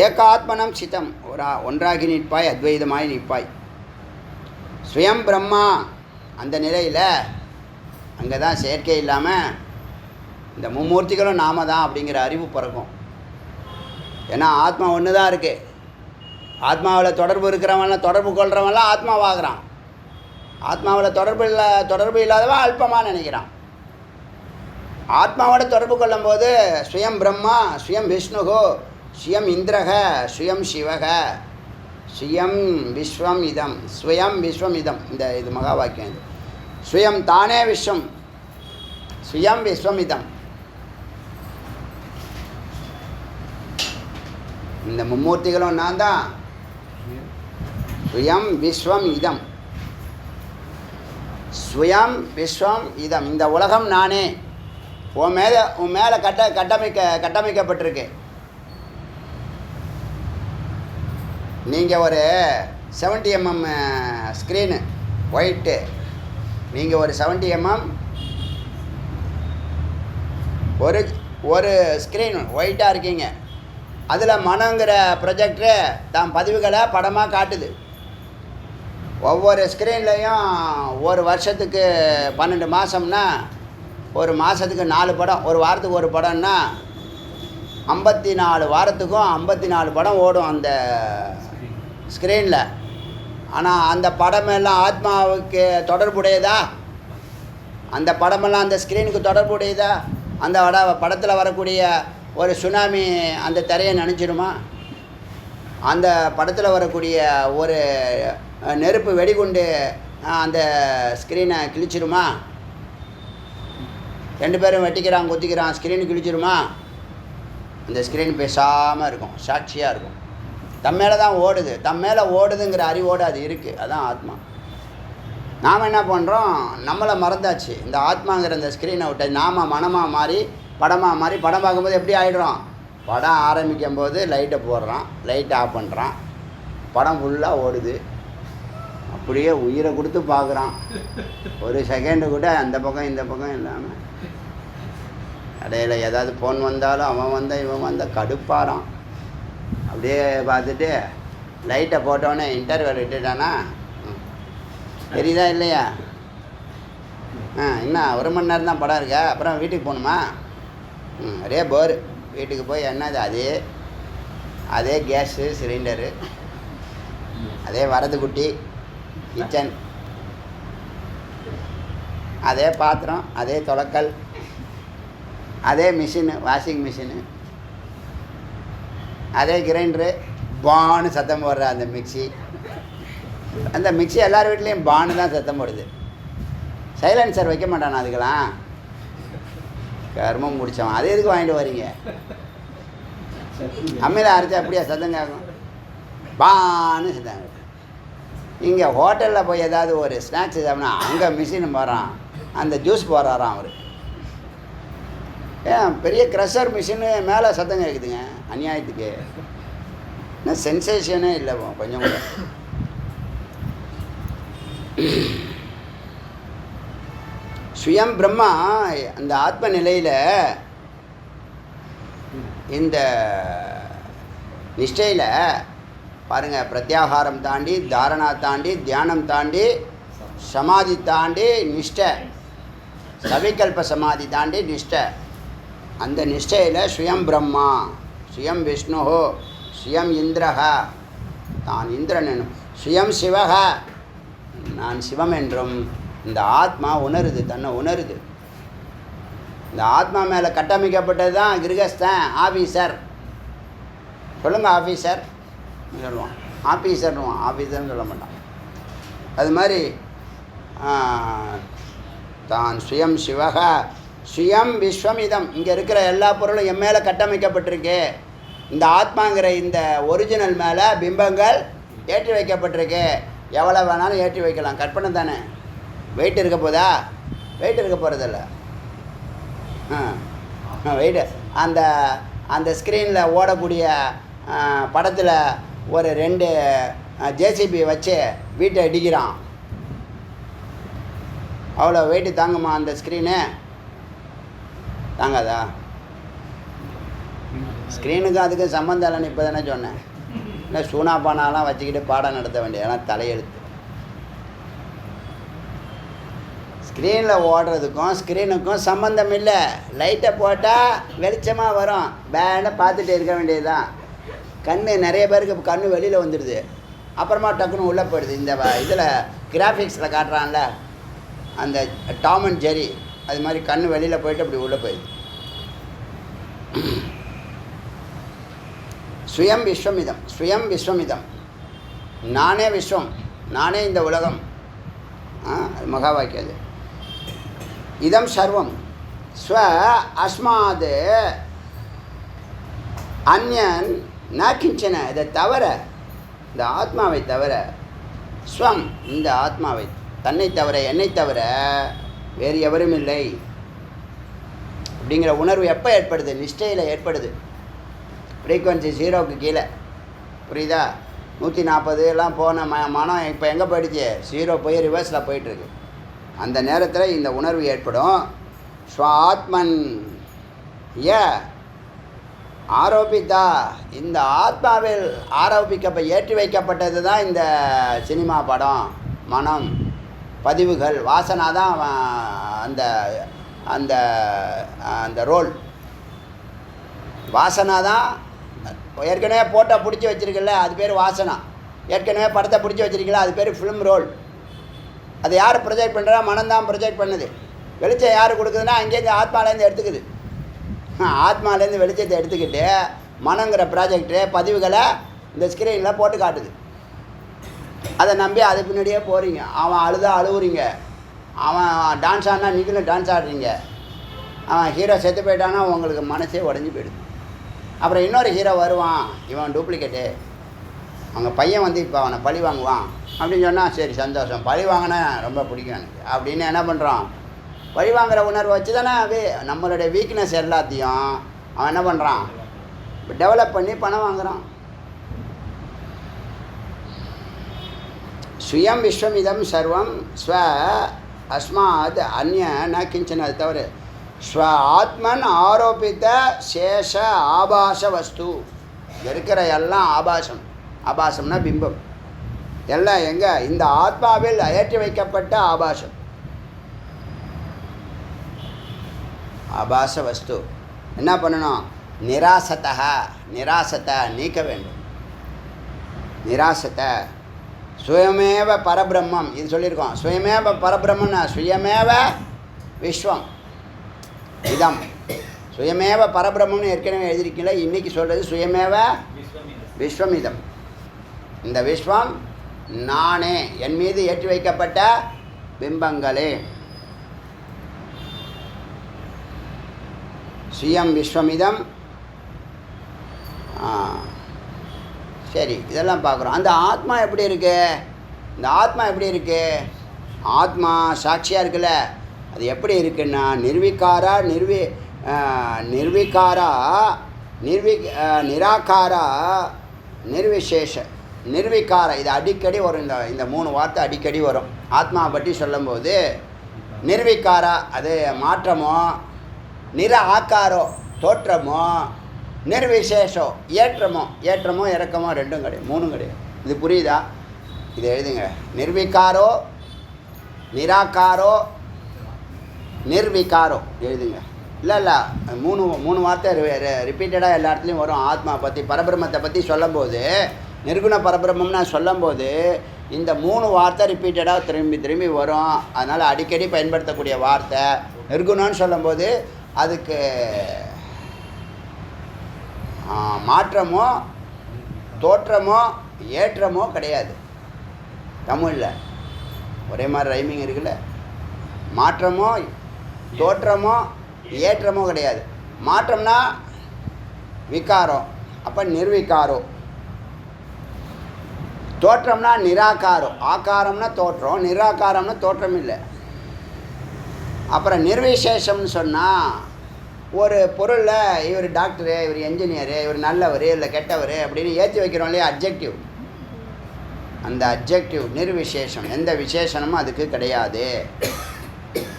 ஏகாத்மனம் சித்தம். ஒன்றாகி நிற்பாய், அத்வைதமாய் நிற்பாய். ஸ்வயம் பிரம்மா. அந்த நிலையில் அங்கே தான் செயற்கை இல்லாமல் இந்த மும்மூர்த்திகளும் நாம தான் அப்படிங்கிற அறிவு பிறக்கும். ஏன்னா ஆத்மா ஒன்று தான் இருக்குது. ஆத்மாவில் தொடர்பு இருக்கிறவன்லாம், தொடர்பு கொள்கிறவன்லாம் ஆத்மாவாகிறான். ஆத்மாவில் தொடர்பு இல்லாதவன் அல்பமாக நினைக்கிறான். ஆத்மாவோட தொடர்பு கொள்ளும்போது ஸ்வயம் பிரம்மா, ஸ்வயம் விஷ்ணுகோ, ஸ்வயம் இந்திரக, ஸ்வயம் சிவக, ஸ்வயம் விஸ்வம் இதம், ஸ்வயம் விஸ்வம் இதம். இது மகா வாக்கியம். இது ஸ்வயம் தானே விஸ்வம், ஸ்வயம் விஸ்வம் இதம். இந்த மும்மூர்த்திகளும் நான் தான். ஸ்வயம் விஸ்வம் இதம், ஸ்வயம் விஸ்வம் இதம். இந்த உலகம் நானே. உன் மேலே கட்டமைக்கப்பட்டிருக்கு. நீங்கள் ஒரு 70 mm ஸ்க்ரீனு ஒயிட்டு, நீங்கள் ஒரு 70 mm ஒரு ஸ்க்ரீன் ஒயிட்டாக இருக்கீங்க. அதில் மனங்கிற ப்ரொஜெக்டரு தான் பதிவுகளை படமாக காட்டுது. ஒவ்வொரு ஸ்க்ரீன்லேயும் ஒரு வருஷத்துக்கு 12 மாதம்னா ஒரு மாதத்துக்கு 4 படம், ஒரு வாரத்துக்கு ஒரு படம்னா 54 வாரத்துக்கும் 54 படம் ஓடும் அந்த ஸ்க்ரீனில். ஆனால் அந்த படமெல்லாம் ஆத்மாவுக்கு தொடர்புடையதா? அந்த படமெல்லாம் அந்த ஸ்க்ரீனுக்கு தொடர்புடையதா? அந்த படத்தில் வரக்கூடிய ஒரு சுனாமி அந்த திரையை நினச்சிடுமா? அந்த படத்தில் வரக்கூடிய ஒரு நெருப்பு வெடிகுண்டு அந்த ஸ்க்ரீனை கிழிச்சிடுமா? 2 பேரும் வெட்டிக்கிறான் குத்திக்கிறான், ஸ்க்ரீனு கிழிச்சிடுமா? அந்த ஸ்க்ரீன் பேசாமல் இருக்கும், சாட்சியாக இருக்கும். தம் மேலே தான் ஓடுது, தம் மேலே ஓடுதுங்கிற அறிவோடு அது இருக்குது. அதுதான் ஆத்மா. நாம் என்ன பண்ணுறோம்? நம்மளை மறந்தாச்சு. இந்த ஆத்மாங்கிற இந்த ஸ்க்ரீனை விட்டு நாம் மனமாக மாறி படமாக மாறி படம் பார்க்கும்போது எப்படி ஆகிடுறோம்? படம் ஆரம்பிக்கும் போது லைட்டை போடுறான், லைட்டை ஆஃப் பண்ணுறான், படம் ஃபுல்லாக ஓடுது. அப்படியே உயிரை கொடுத்து பார்க்குறான். ஒரு செகண்டு கூட அந்த பக்கம் இந்த பக்கம் இல்லாமல். இடையில ஏதாவது ஃபோன் வந்தாலும் அவன் வந்தால் இவன் வந்தால் கடுப்பாரான். அப்படியே பார்த்துட்டு லைட்டை போட்டோன்னே இன்டர்வல் விட்டுட்டானா தெரியுதா இல்லையா? இன்னும் 1 மணி நேரம் தான் படம் இருக்கா, அப்புறம் வீட்டுக்கு போகணுமா? ஒரே போர். வீட்டுக்கு போய் என்னது அதே கேஸு சிலிண்டரு, அதே வரது குட்டி கிச்சன், அதே பாத்திரம், அதே துலக்கல், அதே மிஷினு வாஷிங் மிஷினு, அதே கிரைண்டரு, பான்னு சத்தம் போடுற அந்த மிக்சி. அந்த மிக்சி எல்லார் வீட்லேயும் பான்னு தான் சத்தம் போடுது. சைலன்சர் வைக்க மாட்டானா அதுக்கெல்லாம்? கர்மம் முடித்தவன். அது எதுக்கு வாங்கிட்டு வரீங்க? அம்மையில் அரைச்சா அப்படியா சத்தம் கேட்கும்? பான்னு சத்தம் கேட்கும். இங்கே ஹோட்டலில் போய் ஏதாவது ஒரு ஸ்நாக்ஸ் சாப்பிட்னா அங்கே மிஷின் போகிறான், அந்த ஜூஸ் போடுறாராம் அவர். ஏன் பெரிய க்ரஷர் மிஷினு மேலே சத்தம் கேட்குதுங்க அநியாயத்துக்கு. இன்னும் சென்சேஷனே இல்லை கொஞ்சம் கூட. சுயம் பிரம்மா அந்த ஆத்ம நிலையில் இந்த நிஷ்டையில் பாருங்கள், பிரத்யாகாரம் தாண்டி, தாரணா தாண்டி, தியானம் தாண்டி, சமாதி தாண்டி நிஷ்டை, சவிகல்ப சமாதி தாண்டி நிஷ்டை. அந்த நிஷ்டையில் சுயம் பிரம்மா, சுயம் விஷ்ணு, சுயம் இந்திரஹ, தான் இந்திரன் என்னும், சுயம் சிவஹ, நான் சிவம் என்றும் இந்த ஆத்மா உணருது, தன்னை உணருது. இந்த ஆத்மா மேலே கட்டமைக்கப்பட்டது தான் கிரகஸ்தன், ஆஃபீஸர். சொல்லுங்கள் ஆஃபீஸர் சொல்லுவான், ஆஃபீஸர்னுவான், ஆஃபீஸர்னு சொல்ல மாட்டான். அது மாதிரி தான் சுயம் சிவக சுயம் விஸ்வம் இதம். இங்கே இருக்கிற எல்லா பொருளும் என் மேலே கட்டமைக்கப்பட்டிருக்கு. இந்த ஆத்மாங்கிற இந்த ஒரிஜினல் மேலே பிம்பங்கள் ஏற்றி வைக்கப்பட்டிருக்கு. எவ்வளோ வேணாலும் ஏற்றி வைக்கலாம், கற்பனை தானே. வெயிட் இருக்க போதா? வெயிட் இருக்க போகிறதில்ல. வெயிட் அந்த அந்த ஸ்க்ரீனில் ஓடக்கூடிய படத்தில் ஒரு 2 ஜேசிபி வச்சு வீட்டை இடிக்கிறான். அவ்வளோ வெயிட்டு தாங்குமா அந்த ஸ்க்ரீனு? தாங்காதா? ஸ்க்ரீனுக்கும் அதுக்கு சம்மந்தம் இல்லைன்னு இப்போ தானே சொன்னேன். இல்லை சூனா பானாலாம் வச்சுக்கிட்டு பாடம் நடத்த வேண்டிய, ஏன்னா தலையெழுத்து. ஸ்க்ரீனில் ஓடுறதுக்கும் ஸ்க்ரீனுக்கும் சம்மந்தம் இல்லை. லைட்டை போட்டால் வெளிச்சமாக வரும், பேனை பார்த்துட்டு இருக்க வேண்டியது தான். நிறைய பேருக்கு கண் வெளியில் வந்துடுது, அப்புறமா டக்குன்னு உள்ளே போயிடுது. இந்த இதில் கிராஃபிக்ஸில் காட்டுறான்ல அந்த டாம் அண்ட் ஜெரி, அது மாதிரி கண் வெளியில் போயிட்டு அப்படி உள்ளே போயிடுது. சுயம் விஸ்வமிதம், சுயம் விஸ்வமிதம், நானே விஸ்வம், நானே இந்த உலகம். அது மகா வாக்கியம். அது இதம் சர்வம் ஸ்வ அஸ்மாத் அந்யன் ந கிஞ்சன. இதை தவிர, இந்த ஆத்மாவை தவிர ஸ்வம் இந்த ஆத்மாவை, தன்னை தவிர என்னை தவிர வேறு எவரும் இல்லை அப்படிங்கிற உணர்வு எப்போ ஏற்படுது? நிஷ்டையில் ஏற்படுது. ஃப்ரீக்குவன்சி 0க்கு கீழே. புரியுதா? 140 எல்லாம் போன மனம் இப்போ எங்கே போயிடுச்சு? 0 போய் ரிவர்ஸில் போயிட்டுருக்கு. அந்த நேரத்தில் இந்த உணர்வு ஏற்படும். ஸ்வாத்மன் ஆரோபித்தா, இந்த ஆத்மாவில் ஏற்றி வைக்கப்பட்டது தான் இந்த சினிமா படம், மனம், பதிவுகள், வாசனா தான் அந்த அந்த அந்த ரோல். வாசனா தான் ஏற்கனவே போட்டோ பிடிச்சி வச்சுருக்கல, அது பேர் வாசனா. ஏற்கனவே படத்தை பிடிச்சி வச்சுருக்கல, அது பேர் ஃபிலிம் ரோல். அது யார் ப்ரொஜெக்ட் பண்ணுறா? மனம்தான் ப்ரொஜெக்ட் பண்ணுது. வெளிச்சம் யார் கொடுக்குதுன்னா அங்கேருந்து ஆத்மாலேருந்து எடுத்துக்குது. ஆத்மாலேருந்து வெளிச்சத்தை எடுத்துக்கிட்டு மனங்கிற ப்ராஜெக்டு பதிவுகளை இந்த ஸ்க்ரீனில் போட்டு காட்டுது. அதை நம்பி அது பின்னாடியே போகிறீங்க. அவன் அழுதா அழுவுறீங்க, அவன் டான்ஸ் ஆடினா நீங்களும் டான்ஸ் ஆடுறீங்க, அவன் ஹீரோ செத்து போயிட்டானா உங்களுக்கு மனசே உடஞ்சி போயிடுது. அப்புறம் இன்னொரு ஹீரோ வருவான், இவன் டூப்ளிகேட்டு, அவங்க பையன் வந்து இப்போ அவனை பழி வாங்குவான் அப்படின்னு சொன்னால் சரி சந்தோஷம், பழி வாங்கினா ரொம்ப பிடிக்கும் எனக்கு அப்படின்னு என்ன பண்ணுறான்? பழி வாங்குகிற உணர்வை வச்சு தானே நம்மளுடைய வீக்னஸ் எல்லாத்தையும் அவன் என்ன பண்ணுறான்? டெவலப் பண்ணி பணம் வாங்குகிறான். ஸ்வயம் விஸ்வமிதம் சர்வம் ஸ்வ அஸ்மாத் அந்நிய ந கிஞ்சன. அது தவிர ஸ்வ ஆத்மன் ஆரோபித்த சேஷ ஆபாச வஸ்து. இருக்கிற எல்லாம் ஆபாசம். ஆபாசம்னா பிம்பம். எல்லாம் எங்கே? இந்த ஆத்மாவில் ஏற்றி வைக்கப்பட்ட ஆபாசம். ஆபாச வஸ்து என்ன பண்ணணும்? நிராசத்தை நீக்க வேண்டும். நிராசத்தை சுயமேவ பரபிரம்மம், இது சொல்லியிருக்கோம். சுயமேவ பரபிரம்மன்னா சுயமேவ விஸ்வம் இதம். சுயமேவ பரபிரம்மம்னு ஏற்கனவே எழுதியிருக்கீங்களா? இன்றைக்கி சொல்கிறது சுயமேவ விஸ்வமிதம். இந்த விஸ்வம் நானே, என் மீது ஏற்றி வைக்கப்பட்ட பிம்பங்களே. சுயம் விஸ்வமிதம். சரி, இதெல்லாம் பார்க்குறோம். அந்த ஆத்மா எப்படி இருக்கு? இந்த ஆத்மா எப்படி இருக்கு? ஆத்மா சாட்சியாக இருக்குல்ல, அது எப்படி இருக்குன்னா நிர்விகாரா நிராகாரா நிர்விசேஷ. நிர்விகார, இது அடிக்கடி வரும். இந்த 3 வார்த்தை அடிக்கடி வரும் ஆத்மாவை பற்றி சொல்லும்போது. நிர்விகாரா அது மாற்றமோ, நிர ஆக்காரோ தோற்றமோ, நிர்விசேஷோ ஏற்றமோ இறக்கமோ ரெண்டும் கிடையாது, 3 கிடையாது. இது புரியுதா? இதை எழுதுங்க. நிர்விகாரோ, நிராகாரோ, நிர்விகாரோ எழுதுங்க. இல்லை 3 வார்த்தை ரிப்பீட்டடாக எல்லா இடத்துலையும் வரும். ஆத்மா பற்றி பரபிரம்மத்தை பற்றி சொல்லும்போது, நிர்குண பரபிரம்மம்னா சொல்லும்போது இந்த 3 வார்த்தை ரிப்பீட்டடாக திரும்பி வரும். அதனால் அடிக்கடி பயன்படுத்தக்கூடிய வார்த்தை. நிர்குணம்னு சொல்லும்போது அதுக்கு மாற்றமோ தோற்றமோ ஏற்றமோ கிடையாது. தமிழில் ஒரே மாதிரி ரைமிங் இருக்குல்ல. மாற்றமோ தோற்றமோ ஏற்றமோ கிடையாது. மாற்றம்னா விகாரம், அப்போ நிர்விகாரோ. தோற்றம்னா நிராகாரம், ஆகாரம்னா தோற்றம், நிராகாரம்னா தோற்றம் இல்லை. அப்புறம் நிர்விசேஷம்னு சொன்னால் ஒரு பொருளில் இவர் டாக்டரு, இவர் என்ஜினியரு, இவர் நல்லவர் இல்லை கெட்டவர் அப்படின்னு ஏற்றி வைக்கிறோம் இல்லையா, அப்ஜெக்டிவ். அந்த அப்ஜெக்டிவ் நிர்விசேஷம், எந்த விசேஷனமும் அதுக்கு கிடையாது.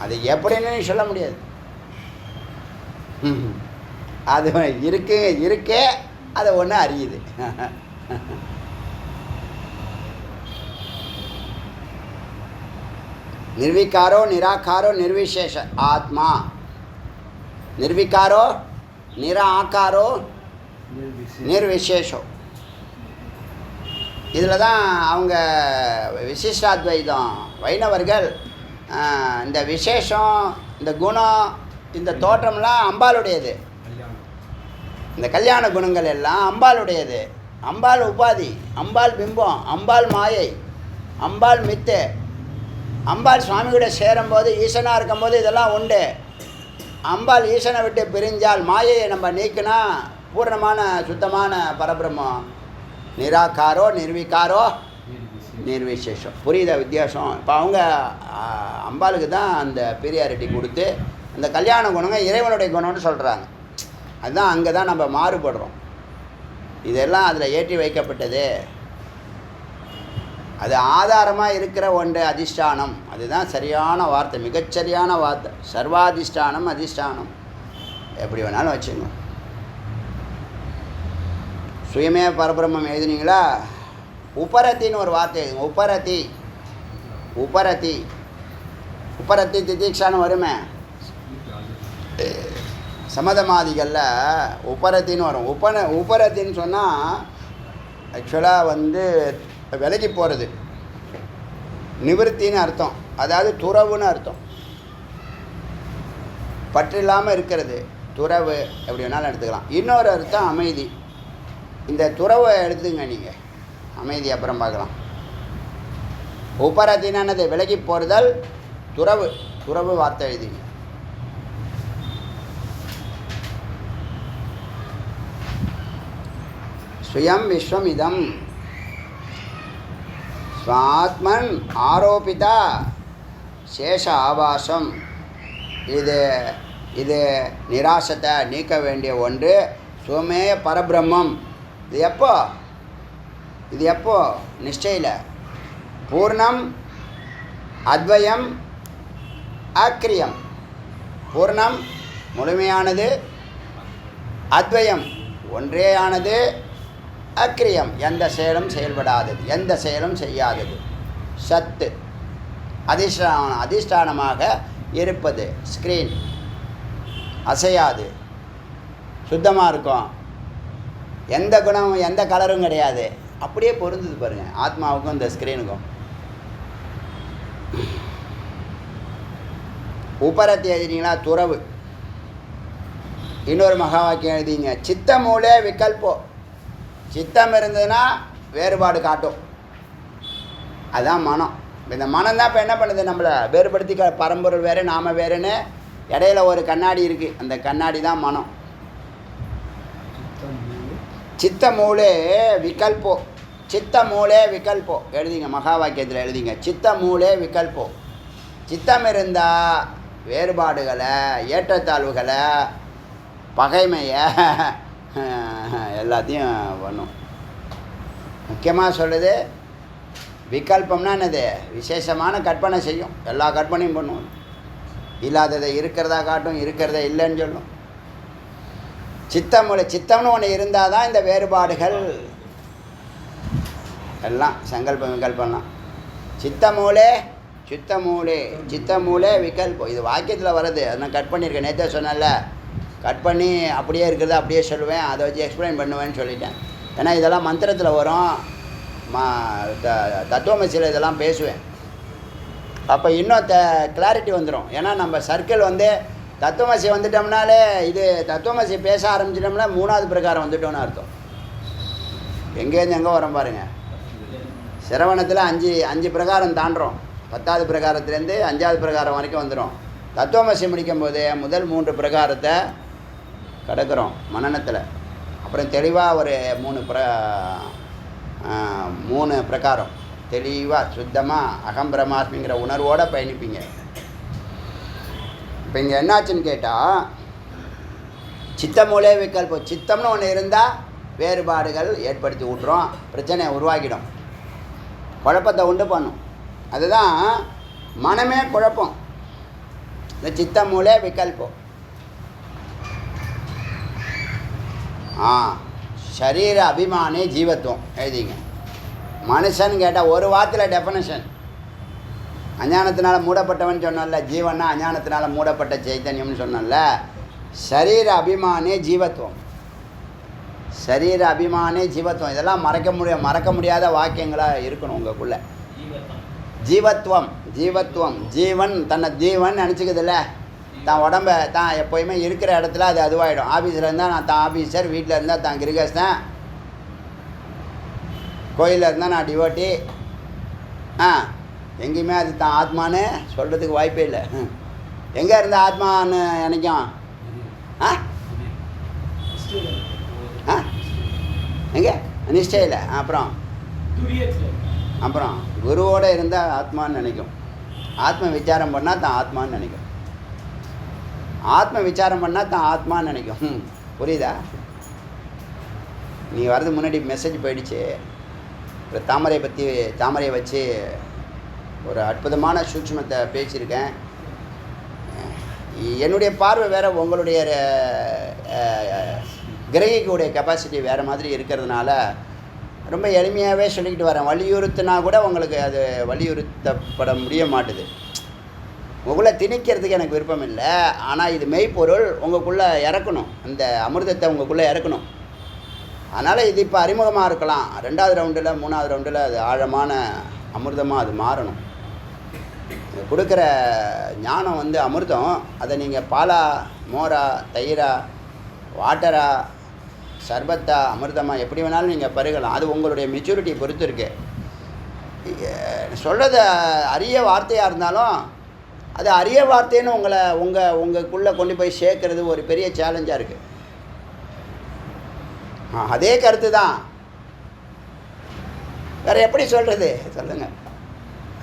அது எப்படின்னு சொல்ல முடியாது. அது இருக்கே அதை ஒன்று அறியுது. நிர்விகாரோ நிராகாரோ நிர்விசேஷ ஆத்மா. நிர்விகாரோ நிராகாரோ நிர்விசேஷோ. இதில் தான் அவங்க விசிஷ்டாத்வைதம் வைணவர்கள் இந்த விசேஷம், இந்த குணம், இந்த தோற்றம்லாம் அம்பாளுடையது. இந்த கல்யாண குணங்கள் எல்லாம் அம்பாளுடையது. அம்பாள் உபாதி, அம்பாள் பிம்பம், அம்பாள் மாயை, அம்பாள் மித்து. அம்பாள் சுவாமி கூட சேரும்போது, ஈசனாக இருக்கும்போது இதெல்லாம் உண்டு. அம்பாள் ஈசனை விட்டு பிரிஞ்சால், மாயையை நம்ம நீக்கினா பூர்ணமான சுத்தமான பரபிரம்மம். நிராகாரோ நிர்விகாரோ நிர்விசேஷம். புரியுதா வித்தியாசம்? இப்போ அவங்க அம்பாளுக்கு தான் அந்த பீரியாரிட்டி கொடுத்து அந்த கல்யாண குணங்க இறைவனுடைய குணம்னு சொல்கிறாங்க. அதுதான் அங்கே தான் நம்ம மாறுபடுறோம். இதெல்லாம் அதில் ஏற்றி வைக்கப்பட்டது. அது ஆதாரமாக இருக்கிற ஒன்று அதிஷ்டானம். அதுதான் சரியான வார்த்தை, மிகச்சரியான வார்த்தை. சர்வாதிஷ்டானம், அதிஷ்டானம் எப்படி வேணாலும் வச்சுங்க. சுயமே பரபிரம்மம் எழுதுனீங்களா? உபரத்தின்னு ஒரு வார்த்தை எழுதுங்க. உபரதி, உபரதி, உபரத்தி திதீக்ஷான்னு வருமே சமதமாதிகளில் உபரத்தின்னு வரும். உபரத்தின்னு சொன்னால் ஆக்சுவலாக வந்து விலகி போகிறது, நிவர்த்தின்னு அர்த்தம். அதாவது துறவுன்னு அர்த்தம். பற்றில்லாமல் இருக்கிறது துறவு, எப்படி வேணாலும் எடுத்துக்கலாம். இன்னொரு அர்த்தம் அமைதி. இந்த துறவை எடுத்துங்க நீங்கள், அமைதி அப்புறம் பார்க்கலாம். உபரத்தினானது விலகி போறுதல், துறவு, துறவு வார்த்தை எழுதிங்க. ஸ்வயம் விஸ்வம் இதம் ஸ்வாத்மன் ஆரோபிதா சேஷ ஆபாசம். இது நிராசத்தை நீக்க வேண்டிய ஒன்று. சுவமே பரபிரம்மம். இது எப்போ நிஷ்டையில் பூர்ணம் அத்வயம் அக்ரியம். பூர்ணம் முழுமையானது, அத்வயம் ஒன்றேயானது, அக்ரியம் எந்த செயலும் செயல்படாதது, எந்த செயலும் செய்யாதது, சத்து அதிஷ்டானமாக இருப்பது, ஸ்க்ரீன் அசையாது, சுத்தமாக இருக்கும், எந்த குணமும் எந்த கலரும் கிடையாது. அப்படியே பொருந்தது பாருங்கள் ஆத்மாவுக்கும் இந்த ஸ்க்ரீனுக்கும். உபரத்தை எழுதினீங்களா? துறவு. இன்னொரு மகா வாக்கியம் எழுதிங்க. சித்த மூலே விகல்போ. சித்தம் இருந்ததுன்னா வேறுபாடு காட்டும். அதுதான் மனம். இந்த மனம் தான் இப்போ என்ன பண்ணுது, நம்மளை வேறுபடுத்தி பரம்பொருள் வேறு நாம வேறுன்னு இடையில ஒரு கண்ணாடி இருக்குது. அந்த கண்ணாடி தான் மனம். சித்த மூலே விகல்போ. சித்த மூலே விகல்போ எழுதிங்க, மகா வாக்கியத்தில் எழுதிங்க. சித்த மூலே விகல்போ. சித்தம் இருந்தால் வேறுபாடுகளை, ஏற்றத்தாழ்வுகளை, பகைமையை எல்லாத்தையும் பண்ணும். முக்கியமாக சொல்லுது விகல்பம்னா என்னது? விசேஷமான கற்பனை செய்யும். எல்லா கற்பனையும் பண்ணுவோம். இல்லாததை இருக்கிறதா காட்டும், இருக்கிறத இல்லைன்னு சொல்லும். சித்தம்னு ஒன்று இருந்தால் தான் இந்த வேறுபாடுகள் எல்லாம் சங்கல்பம் விகல்பம்லாம். சித்தமூலே சித்தமூலே விகல்பம். இது வாக்கியத்தில் வருது. அதை நான் கட் பண்ணியிருக்கேன். நேற்றே சொன்னேன்ல, கட் பண்ணி அப்படியே இருக்கிறத அப்படியே சொல்லுவேன், அதை வச்சு எக்ஸ்பிளைன் பண்ணுவேன்னு சொல்லிட்டேன். ஏன்னா இதெல்லாம் மந்திரத்தில் வரும், தத்துவமசியில் இதெல்லாம் பேசுவேன். அப்போ இன்னும் கிளாரிட்டி வந்துடும். ஏன்னா நம்ம சர்க்கிள் வந்து தத்துவமசி வந்துட்டோம்னாலே, இது தத்துவமசி பேச ஆரம்பிச்சிட்டோம்னா 3வது பிரகாரம் வந்துட்டோன்னு அர்த்தம். எங்கேருந்து எங்கே வரோம் பாருங்கள். சிரவணத்தில் 5 பிரகாரம் தாண்டுறோம். 10வது பிரகாரத்துலேருந்து 5வது பிரகாரம் வரைக்கும் வந்துடும். தத்துவமசி முடிக்கும் போது முதல் 3 பிரகாரத்தை கடக்கிறோம் மனநத்தில். அப்புறம் தெளிவாக ஒரு 3 பிரகாரம் தெளிவாக சுத்தமாக அகம் பிரம்மாஸ்மிங்கிற உணர்வோடு பயணிப்பீங்க. இப்போ இங்கே என்னாச்சுன்னு கேட்டால், சித்தமூலே விகல்பம். சித்தம்னு ஒன்று இருந்தால் வேறுபாடுகள் ஏற்படுத்தி விட்றோம், பிரச்சனையை உருவாக்கிடும், குழப்பத்தை உண்டு பண்ணும். அதுதான் மனமே குழப்பம். இந்த சித்தமூலே விகல்பம். ஷரீர அபிமானி ஜீவத்துவம் எழுதிங்க. மனுஷன் கேட்டால் ஒரு வார்த்தையில் டெஃபனிஷன். அஞ்ஞானத்தினால மூடப்பட்டவன் சொன்னல, ஜீவன்னா அஞ்ஞானத்தினால மூடப்பட்ட சைத்தன்யம்னு சொன்னல. சரீர அபிமானே ஜீவத்துவம். சரீர அபிமானே ஜீவத்துவம். இதெல்லாம் மறக்க முடியாத வாக்கியங்களாக இருக்கணும் உங்களுக்குள்ள. ஜீவத்துவம். ஜீவன் தன்னை ஜீவன் நினச்சிக்குதுல்ல. தான் உடம்பை தான் எப்போயுமே இருக்கிற இடத்துல அது அதுவாகிடும். ஆஃபீஸில் இருந்தால் நான் தான் ஆஃபீஸர், வீட்டில் இருந்தால் தான் கிரிகஸ்தான், கோயிலில் இருந்தால் நான் டிவோட்டி. எங்கேயுமே அது தான் ஆத்மான்னு சொல்கிறதுக்கு வாய்ப்பே இல்லை. எங்கே இருந்தால் ஆத்மான்னு நினைக்கும்? எங்கே நிஷ்டையில். அப்புறம் குருவோடு இருந்தால் ஆத்மான்னு நினைக்கும். ஆத்ம விசாரம் பண்ணால் தான் ஆத்மான்னு நினைக்கும். ஆத்ம விசாரம் பண்ணால் தான் ஆத்மான்னு நினைக்கும். புரியுதா? நீ வரது முன்னாடி மெசேஜ் போயிடுச்சு. ஒரு தாமரையை வச்சு ஒரு அற்புதமான சூட்சுமத்தை பேசியிருக்கேன். என்னுடைய பார்வை வேறு, உங்களுடைய கிரகிக்கக்கூடிய கெப்பாசிட்டி வேறு மாதிரி இருக்கிறதுனால ரொம்ப எளிமையாகவே சொல்லிக்கிட்டு வரேன். வலியுறுத்தினா கூட உங்களுக்கு அது வலியுறுத்தப்பட முடிய மாட்டுது. உங்களை திணிக்கிறதுக்கு எனக்கு விருப்பம் இல்லை. ஆனால் இது மெய்ப்பொருள் உங்களுக்குள்ளே இறக்கணும், அந்த அமிர்தத்தை உங்களுக்குள்ளே இறக்கணும். அதனால் இது இப்போ அறிமுகமாக இருக்கலாம். 2வது ரவுண்டில் 3வது ரவுண்டில் அது ஆழமான அமிர்தமாக அது மாறணும். கொடுக்குற ஞானம் வந்து அமிர்தம். அதை நீங்கள் பாலா, மோரா, தயிரா, வாட்டரா, சர்பத்தா, அமிர்தமாக எப்படி வேணாலும் நீங்கள் பருகலாம். அது உங்களுடைய மெச்சூரிட்டியை பொறுத்து இருக்கு. சொல்கிறது அரிய வார்த்தையாக இருந்தாலும் அது அரிய வார்த்தைன்னு உங்களுக்குள்ளே கொண்டு போய் சேர்க்கறது ஒரு பெரிய சேலஞ்சாக இருக்குது. அதே கருத்து தான், வேறு எப்படி சொல்கிறது சொல்லுங்கள்.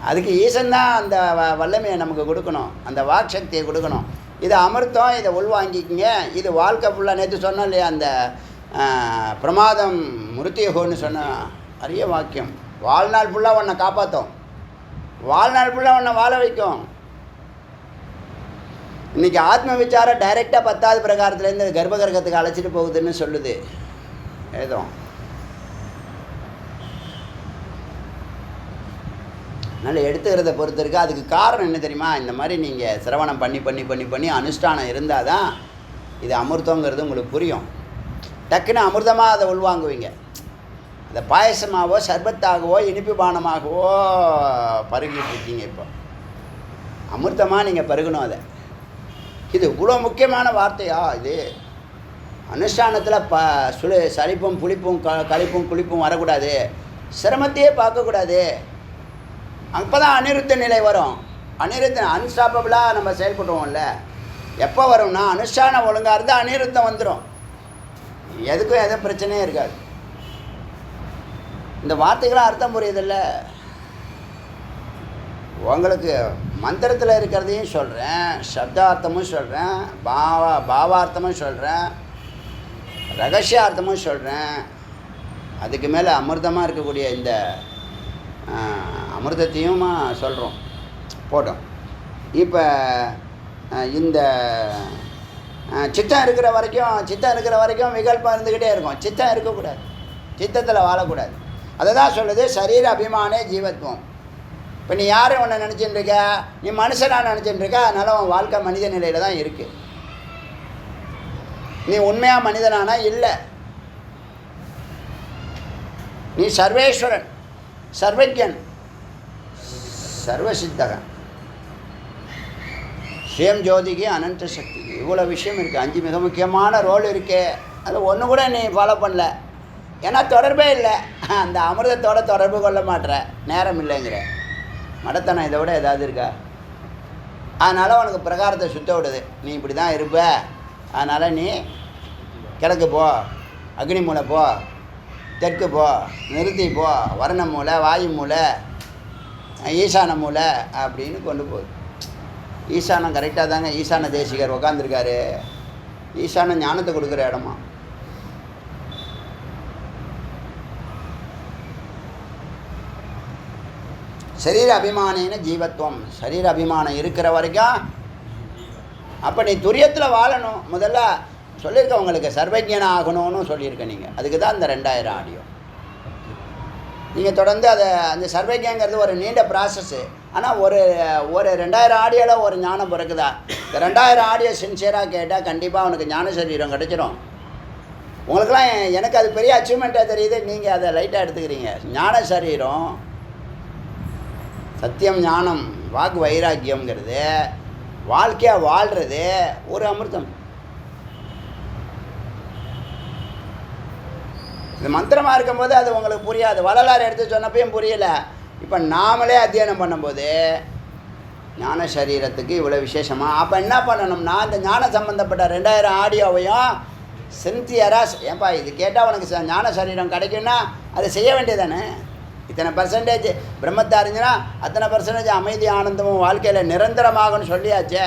அதுக்கு ஈசன் தான் அந்த வல்லமையை நமக்கு கொடுக்கணும், அந்த வாக் சக்தியை கொடுக்கணும். இது அமிர்தம், இதை உள்வாங்கிக்கிங்க. இது வாழ்க்கை ஃபுல்லாக நேற்று சொன்னோம் இல்லையா, அந்த பிரமாதம் மிருத்யுன்னு சொன்ன அரிய வாக்கியம். வாழ்நாள் ஃபுல்லாக உன்னை காப்பாற்றும், வாழ்நாள் ஃபுல்லாக உன்னை வாழ வைக்கும். இன்றைக்கி ஆத்ம விசாரம் டைரெக்டாக 10வது பிரகாரத்துலேருந்து கர்ப்பகிரகத்துக்கு அழைச்சிட்டு போகுதுன்னு சொல்லுது ஏதோ. அதனால் எடுத்துக்கிறத பொறுத்து இருக்குது. அதுக்கு காரணம் என்ன தெரியுமா? இந்த மாதிரி நீங்கள் சிரவணம் பண்ணி பண்ணி பண்ணி பண்ணி அனுஷ்டானம் இருந்தால் தான் இது அமிர்தங்கிறது உங்களுக்கு புரியும். டக்குன்னு அமிர்தமாக அதை உள்வாங்குவீங்க. அதை பாயசமாகவோ சர்பத்தாகவோ இனிப்பு பானமாகவோ பருகிட்டு இருக்கீங்க. இப்போ அமிர்தமாக நீங்கள் பருகணும் அதை. இது இவ்வளோ முக்கியமான வார்த்தையா இது? அனுஷ்டானத்தில் சலிப்பும் புளிப்பும் களிப்பும் குளிப்பும் வரக்கூடாது, சிரமத்தையே பார்க்கக்கூடாது. அப்போ தான் அனிருத்த நிலை வரும். அன்ஸ்டாப்பபிளாக நம்ம செயல்படுவோம்ல. எப்போ வரும்னா அனுஷ்டானம் ஒழுங்காக இருந்தால் அனிருத்தம் வந்துடும். எதுக்கும் எதுவும் பிரச்சனையே இருக்காது. இந்த வார்த்தைகளாம் அர்த்தம் புரியுதில்ல உங்களுக்கு? மந்திரத்தில் இருக்கிறதையும் சொல்கிறேன், சப்தார்த்தமும் சொல்கிறேன், பாவார்த்தமும் சொல்கிறேன், ரகசியார்த்தமும் சொல்கிறேன். அதுக்கு மேலே அமிர்தமாக இருக்கக்கூடிய இந்த அமிர்தத்தையும் சொல்கிறோம் போட்டோம். இப்போ இந்த சித்தம் இருக்கிற வரைக்கும் விகல்பம் இருந்துக்கிட்டே இருக்கும். சித்தம் இருக்கக்கூடாது, சித்தத்தில் வாழக்கூடாது. அதை தான் சொல்லுது சரீர அபிமானே ஜீவத்துவம். இப்போ நீ யாரும் ஒன்று நினச்சிட்டு இருக்க, நீ மனுஷனாக நினச்சிட்டு இருக்க, அதனால் உன் வாழ்க்கை மனித நிலையில் தான் இருக்குது. நீ உண்மையாக மனிதனானா இல்லை. நீ சர்வேஸ்வரன், சர்வஜன், சர்வசித்தகன், ஸ்வயம் ஜோதிக்கு அனந்த சக்திக்கு இவ்வளோ விஷயம் இருக்குது. 5 மிக முக்கியமான ரோல் இருக்குது. அது ஒன்று கூட நீ ஃபாலோ பண்ணல. ஏன்னா தொடர்பே இல்லை. அந்த அமிர்தத்தோட தொடர்பு கொள்ள மாட்டுற, நேரம் இல்லைங்கிற மடத்தனம். இதை விட ஏதாவது இருக்கா? அதனால் உனக்கு பிரகாரத்தை சுத்த விடுது. நீ இப்படி தான் இருப்ப, அதனால் நீ கிழக்கு போ, அக்னி மூலை போ, தெற்கு போ, நிறுத்தி போ, வர்ண மூலை, வாயு மூலை, ஈசான மூலை அப்படின்னு கொண்டு போகுது. ஈசானம் கரெக்டாக தாங்க ஈசான தேசிகர் உக்காந்துருக்காரு. ஈசான ஞானத்தை கொடுக்குற இடமா. சரீர அபிமானின்னு ஜீவத்துவம். சரீர அபிமானம் இருக்கிற வரைக்கும் அப்போ நீ துரியத்தில் வாழணும். முதல்ல சொல்லியிருக்க உங்களுக்கு சர்வஜன ஆகணும்னு சொல்லியிருக்கேன். நீங்கள் அதுக்கு தான் இந்த 2000 ஆடியோ. நீங்கள் தொடர்ந்து அதை அந்த சர்வஜங்கிறது ஒரு நீண்ட ப்ராசஸ்ஸு. ஆனால் ஒரு 2000 ஆடியோவில் ஒரு ஞானம் பிறக்குதா? இந்த 2000 ஆடியோ சின்சியராக கேட்டால் கண்டிப்பாக உனக்கு ஞான சரீரம் கிடச்சிடும். உங்களுக்கெல்லாம் எனக்கு அது பெரிய அச்சீவ்மெண்ட்டாக தெரியுது. நீங்கள் அதை லைட்டாக எடுத்துக்கிறீங்க. ஞான சரீரம், சத்தியம், ஞானம், வாக்கு வைராக்கியங்கிறது வாழ்க்கையாக வாழ்கிறது ஒரு அமிர்தம். இது மந்திரமாக இருக்கும்போது அது உங்களுக்கு புரியாது. வள்ளலார் எடுத்து சொன்னப்பையும் புரியலை. இப்போ நாமளே அத்தியனம் பண்ணும்போது ஞான சரீரத்துக்கு இவ்வளோ விசேஷமாக அப்போ என்ன பண்ணணும்னா இந்த ஞான சம்மந்தப்பட்ட 2000 ஆடியோவையும் சின்சியராக, ஏன்பா இது கேட்டால் உனக்கு ஞான சரீரம் கிடைக்குன்னா அதை செய்ய வேண்டியதானே. இத்தனை பர்சன்டேஜ் பிரம்மத்தை அறிஞ்சுனா அத்தனை பர்சன்டேஜ் அமைதி ஆனந்தமும் வாழ்க்கையில் நிரந்தரமாகும்னு சொல்லியாச்சே,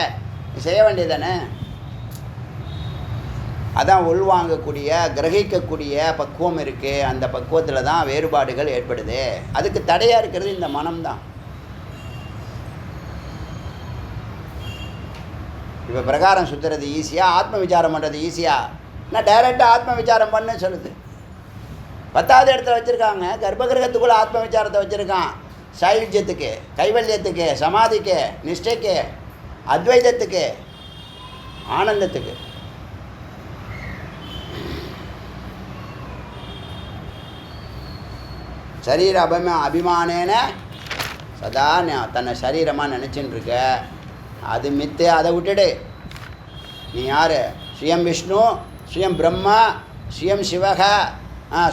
செய்ய வேண்டியதானே. அதான் உள்வாங்கக்கூடிய கிரகிக்கக்கூடிய பக்குவம் இருக்குது. அந்த பக்குவத்தில் தான் வேறுபாடுகள் ஏற்படுது. அதுக்கு தடையாக இருக்கிறது இந்த மனம்தான். இப்போ பிரகாரம் சுற்றுறது ஈஸியாக, ஆத்ம விசாரம் பண்ணுறது ஈஸியாக. நான் டைரெக்டாக ஆத்ம விசாரம் பண்ணு சொல்லுது. 10வது இடத்துல வச்சுருக்காங்க. கர்ப்பகிரகத்துக்குள்ளே ஆத்ம விசாரத்தை வச்சுருக்கான். சாயுஜ்யத்துக்கு, கைவல்யத்துக்கு, சமாதிக்கு, நிஷ்டைக்கு, அத்வைதத்துக்கு, ஆனந்தத்துக்கு. சரீர அபிமானேன சதா தன்னை சரீரமாக நினச்சின்னு இருக்க. அது மித்து, அதை விட்டுடு. நீ யார்? சுயம் விஷ்ணு, சுயம் பிரம்மா, சுயம் சிவக,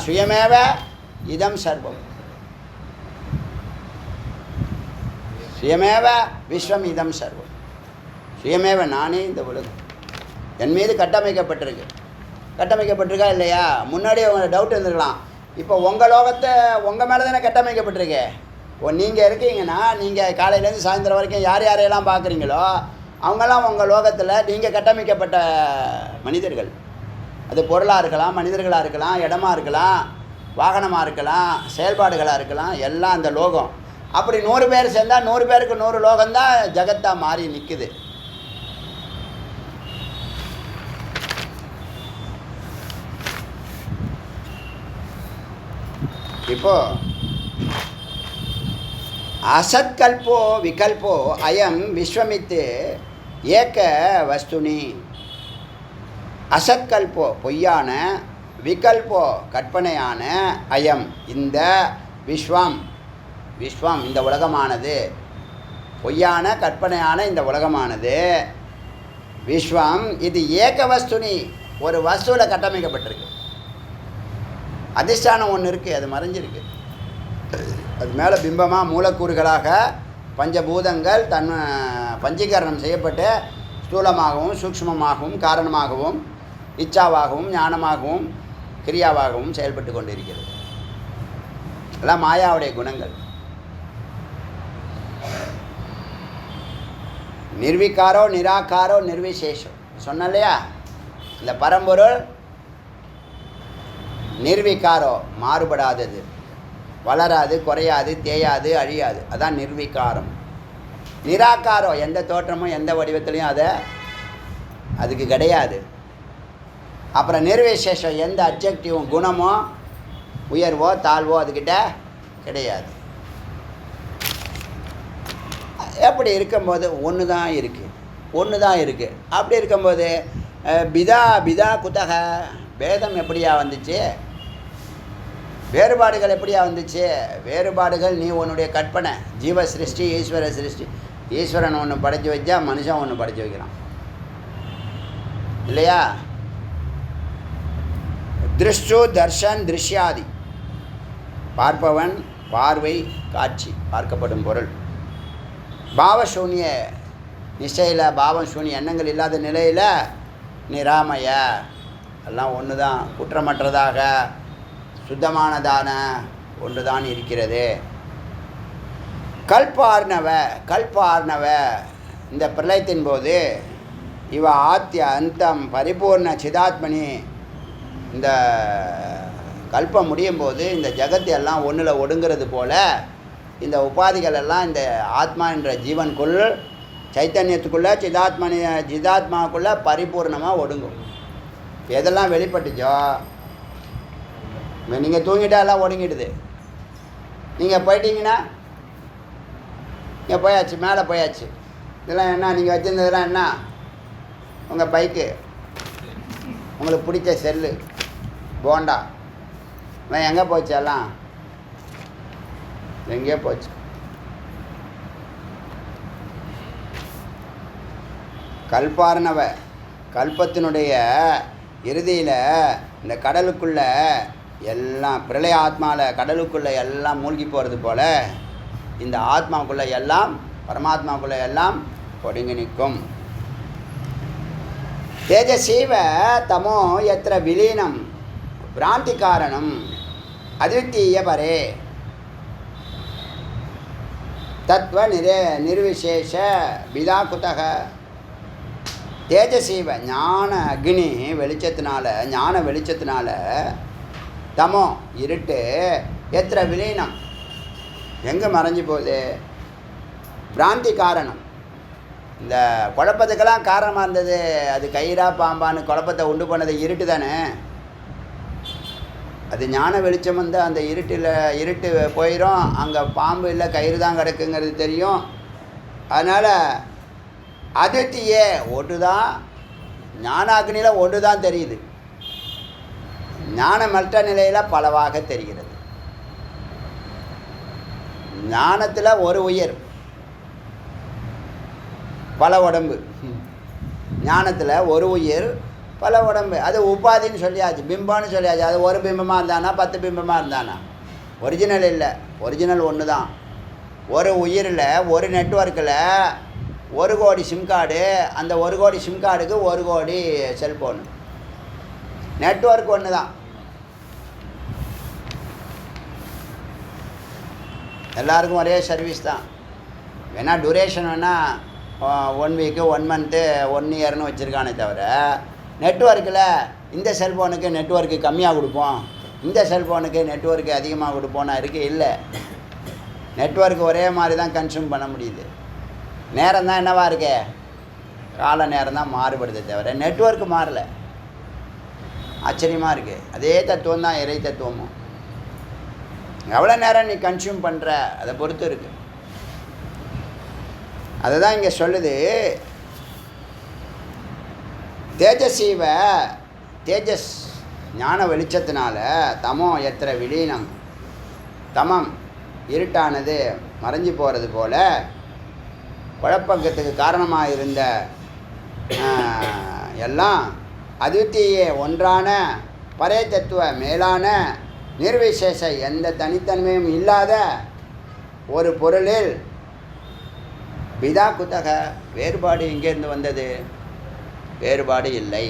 சுயமேவ இதம் சர்வம், சுயமேவ விஸ்வம் இதம் சர்வம். சுயமேவ நானே இந்த உலகம். என் மீது கட்டமைக்கப்பட்டிருக்கு. கட்டமைக்கப்பட்டிருக்கா இல்லையா? முன்னாடி அவங்க டவுட் இருந்துருக்கலாம். இப்போ உங்கள் லோகத்தை உங்கள் மேலே தானே கட்டமைக்கப்பட்டிருக்கு. நீங்கள் இருக்கீங்கன்னா நீங்கள் காலையிலேருந்து சாயந்தரம் வரைக்கும் யார் யாரையெல்லாம் பார்க்குறீங்களோ அவங்கெல்லாம் உங்கள் லோகத்தில் நீங்கள் கட்டமைக்கப்பட்ட மனிதர்கள். அது பொருளாக இருக்கலாம், மனிதர்களாக இருக்கலாம், இடமா இருக்கலாம், வாகனமாக இருக்கலாம், செயல்பாடுகளாக இருக்கலாம், எல்லாம் அந்த லோகம். அப்படி 100 பேர் சேர்ந்தால் 100 பேருக்கு 100 லோகம்தான் ஜகத்தாக மாறி நிற்குது. இப்போது அசத்கல்போ விகல்போ அயம் விஸ்வமித்து ஏக வஸ்துனி. அசத்கல்போ பொய்யான, விகல்போ கற்பனையான, அயம் இந்த விஸ்வம், விஸ்வம் இந்த உலகமானது, பொய்யான கற்பனையான இந்த உலகமானது, விஸ்வம் இது ஏக வஸ்துனி ஒரு வஸ்துவில் கட்டமைக்கப்பட்டிருக்கு. அதிஷ்டானம் ஒன்று இருக்குது, அது மறைஞ்சிருக்கு. அது மேலே பிம்பமாக மூலக்கூறுகளாக பஞ்சபூதங்கள் பஞ்சீகரணம் செய்யப்பட்டு ஸ்தூலமாகவும் சூக்ஷ்மமாகவும் காரணமாகவும் இச்சாவாகவும் ஞானமாகவும் கிரியாவாகவும் செயல்பட்டு கொண்டிருக்கிறது. எல்லாம் மாயாவுடைய குணங்கள். நிர்விகாரோ நிராகாரோ நிர்விசேஷம் சொன்ன இல்லையா? இந்த பரம்பொருள் நிர்விகாரோ மாறுபடாதது, வளராது, குறையாது, தேயாது, அழியாது. அதான் நிர்விகாரம். நிராகாரோ எந்த தோற்றமும் எந்த வடிவத்திலையும் அதுக்கு கிடையாது. அப்புறம் நிர்விசேஷம் எந்த அப்ஜெக்டிவும் குணமோ உயர்வோ தாழ்வோ அதுக்கிட்ட கிடையாது. எப்படி இருக்கும்போது ஒன்று தான் இருக்குது, ஒன்று தான் இருக்குது. அப்படி இருக்கும்போது பிதா பிதா குத்தக பேதம் எப்படியா வந்துச்சு? வேறுபாடுகள் எப்படியா வந்துச்சு? வேறுபாடுகள் நீ உன்னுடைய கற்பனை. ஜீவ சிருஷ்டி, ஈஸ்வர சிருஷ்டி. ஈஸ்வரன் ஒன்று படைச்சி வச்சா மனுஷன் ஒன்று படைச்சி வைக்கிறான் இல்லையா? திருஷ்டு தர்ஷன் திருஷ்யாதி. பார்ப்பவன், பார்வை, காட்சி, பார்க்கப்படும் பொருள். பாவசூன்ய நிச்சயில, பாவம் சூன்ய எண்ணங்கள் இல்லாத நிலையில் நிராமய எல்லாம் ஒன்று தான், குற்றமற்றதாக சுத்தமானதான ஒன்று தான் இருக்கிறது. கல்பார்ணவ கல்பார்ணவ இந்த பிரளயத்தின் போது இவ ஆத்திய அந்தம் பரிபூர்ண சிதாத்மனி. இந்த கல்பம் முடியும் போது இந்த ஜகத்து எல்லாம் ஒன்றில் ஒடுங்கிறது போல் இந்த உபாதிகள் எல்லாம் இந்த ஆத்மா என்ற ஜீவனுக்குள் சைத்தன்யத்துக்குள்ளே சிதாத்மாவுக்குள்ளே பரிபூர்ணமாக ஒடுங்கும். எதெல்லாம் வெளிப்பட்டுச்சோ நீங்கள் தூங்கிட்டா எல்லாம் ஒடுங்கிடுது. நீங்கள் போயிட்டீங்கன்னா இங்கே போயாச்சு, மேலே போயாச்சு. இதெல்லாம் என்ன நீங்கள் வச்சுருந்ததெல்லாம் என்ன? உங்கள் பைக்கு, உங்களுக்கு பிடிச்ச செல்லு, போண்டா எல்லாம் எங்கே போச்சு? எல்லாம் எங்கேயோ போச்சு. கல்பார்ணவ கல்பத்தினுடைய இறுதியில் இந்த கடலுக்குள்ளே எல்லாம் பிரளய ஆத்மாவில் கடலுக்குள்ளே எல்லாம் மூழ்கி போகிறது போல் இந்த ஆத்மாவுக்குள்ளே எல்லாம் பரமாத்மாவுக்குள்ளே எல்லாம் ஒடுங்கி நிற்கும். தேஜசீவ தமோ எத்திர விலீனம் பிராந்தி காரணம் அத்வித்தீய பரே. தத்துவ நிர்விசேஷ பிதா குதக தேஜசீவ ஞான அக்னி வெளிச்சத்தினால தமோ இருட்டு எத்திர விலீனம் எங்கே மறைஞ்சு போகுது? பிராந்தி காரணம். இந்த குழப்பத்துக்கெல்லாம் காரணமாக இருந்தது அது கயிறா பாம்பான்னு குழப்பத்தை உண்டு பண்ணது இருட்டு தானே. அது ஞான வெளிச்சம் வந்து அந்த இருட்டு போயிடும். அங்கே பாம்பு இல்லை கயிறு தான் கிடக்குங்கிறது தெரியும். அதனால் அதிர்த்தியே ஒன்று தான், ஞானாக்னியில் ஒன்று தான் தெரியுது. ஞானமற்ற நிலையில் பலவாக தெரிகிறது. ஞானத்தில் ஒரு உயிர் பல உடம்பு, ஞானத்தில் ஒரு உயிர் பல உடம்பு. அது உபாதின்னு சொல்லியாச்சு, பிம்பம்னு சொல்லியாச்சு. அது ஒரு பிம்பமாக இருந்தானா 10 பிம்பமாக இருந்தானா? ஒரிஜினல் இல்லை, ஒரிஜினல் ஒன்று தான். ஒரு உயிரில் ஒரு நெட்வொர்க்கில் 1 கோடி சிம் கார்டு, அந்த 1 கோடி சிம் கார்டுக்கு 1 கோடி செல்ஃபோனு. நெட்வொர்க் ஒன்று தான். எல்லாருக்கும் ஒரே சர்வீஸ் தான். வேணால் டூரேஷன் வேணால் 1 வீக்கு 1 மந்த்து 1 இயர்னு வச்சுருக்கானே தவிர, நெட்வொர்க்கில் இந்த செல்ஃபோனுக்கு நெட்வொர்க்கு கம்மியாக கொடுப்போம், இந்த செல்ஃபோனுக்கு நெட்வொர்க்கு அதிகமாக கொடுப்போம்னா இருக்குது. இல்லை, நெட்வொர்க் ஒரே மாதிரி தான் கன்சியூம் பண்ண முடியுது. நேரம் தான் என்னவா இருக்கு? கால நேரம் தான் மாறுபடுது தவிர நெட்வொர்க்கு மாறலை. ஆச்சரியமாக இருக்குது. அதே தத்துவம் தான் இறை தத்துவமும். எவ்வளோ நேரம் நீ கன்சியூம் பண்ணுற அதை பொறுத்து இருக்குது. அதை தான் இங்கே சொல்லுது. தேஜசீவ தேஜஸ் ஞான வெளிச்சத்தினால தமோ எத்திர விலீனம் தமம் இருட்டானது மறைஞ்சு போகிறது போல குழப்பத்துக்கு காரணமாக இருந்த எல்லாம் அத்விதீய ஒன்றான பரே தத்துவ மேலான நிர்விசேஷ எந்த தனித்தன்மையும் இல்லாத ஒரு பொருளில் பிதா குத்தக வேறுபாடு எங்கேருந்து வந்தது? வேறுபாடு இல்லை.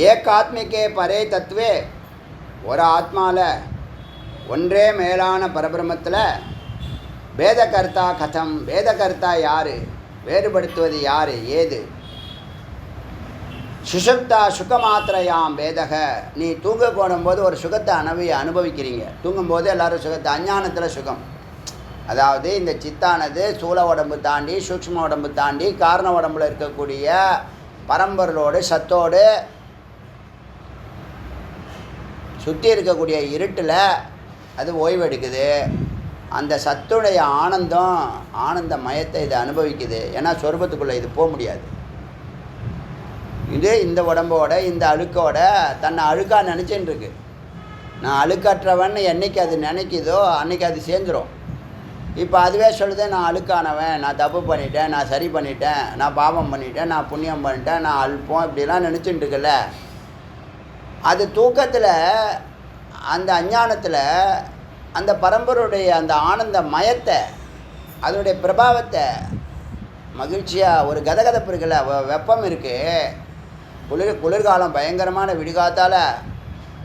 ஏகாத்மிகே பரே தத்துவே ஒரு ஆத்மாவில் ஒன்றே மேலான பரபிரமத்தில் வேதகர்த்தா கதம், வேதகர்த்தா யார், வேறுபடுத்துவது யார், ஏது? சுஷுப்தா சுகமாத்திரையாம் வேதக. நீ தூங்க போடும்போது ஒரு சுகத்தை அனுபவிக்கிறீங்க. தூங்கும்போது எல்லோரும் சுகத்தை, அஞ்ஞானத்தில் சுகம். அதாவது இந்த சித்தானது சூழ உடம்பு தாண்டி சூக்ஷ்ம உடம்பு தாண்டி காரண உடம்பில் இருக்கக்கூடிய பரம்பொருளோடு சத்தோடு சுற்றி இருக்கக்கூடிய இருட்டில் அது ஓய்வெடுக்குது. அந்த சத்துடைய ஆனந்த மயத்தை இது அனுபவிக்குது. ஏன்னா சொர்பத்துக்குள்ளே இது போக முடியாது. இது இந்த உடம்போட இந்த அழுக்கோட தன்னை அழுக்காக நினச்சின்னு இருக்கு. நான் அழுக்கற்றவன் என்னைக்கு அது நினைக்குதோ அன்றைக்கி அது சேர்ந்துடும். இப்போ அதுவே சொல்லுது, நான் அழுக்கானவன், நான் தப்பு பண்ணிட்டேன், நான் சரி பண்ணிட்டேன், நான் பாவம் பண்ணிட்டேன், நான் புண்ணியம் பண்ணிட்டேன், நான் அல்பம், இப்படிலாம் நினச்சிட்டு இருக்குல்ல. அது தூக்கத்தில் அந்த அஞ்ஞானத்தில் அந்த பரம்பரையுடைய அந்த ஆனந்த மயத்தை, அதனுடைய பிரபாவத்தை, மகிழ்ச்சியாக ஒரு கதகதப்பு இருக்குல்ல, வெப்பம் இருக்குது, குளிர்காலம் பயங்கரமான விடுகாத்தால்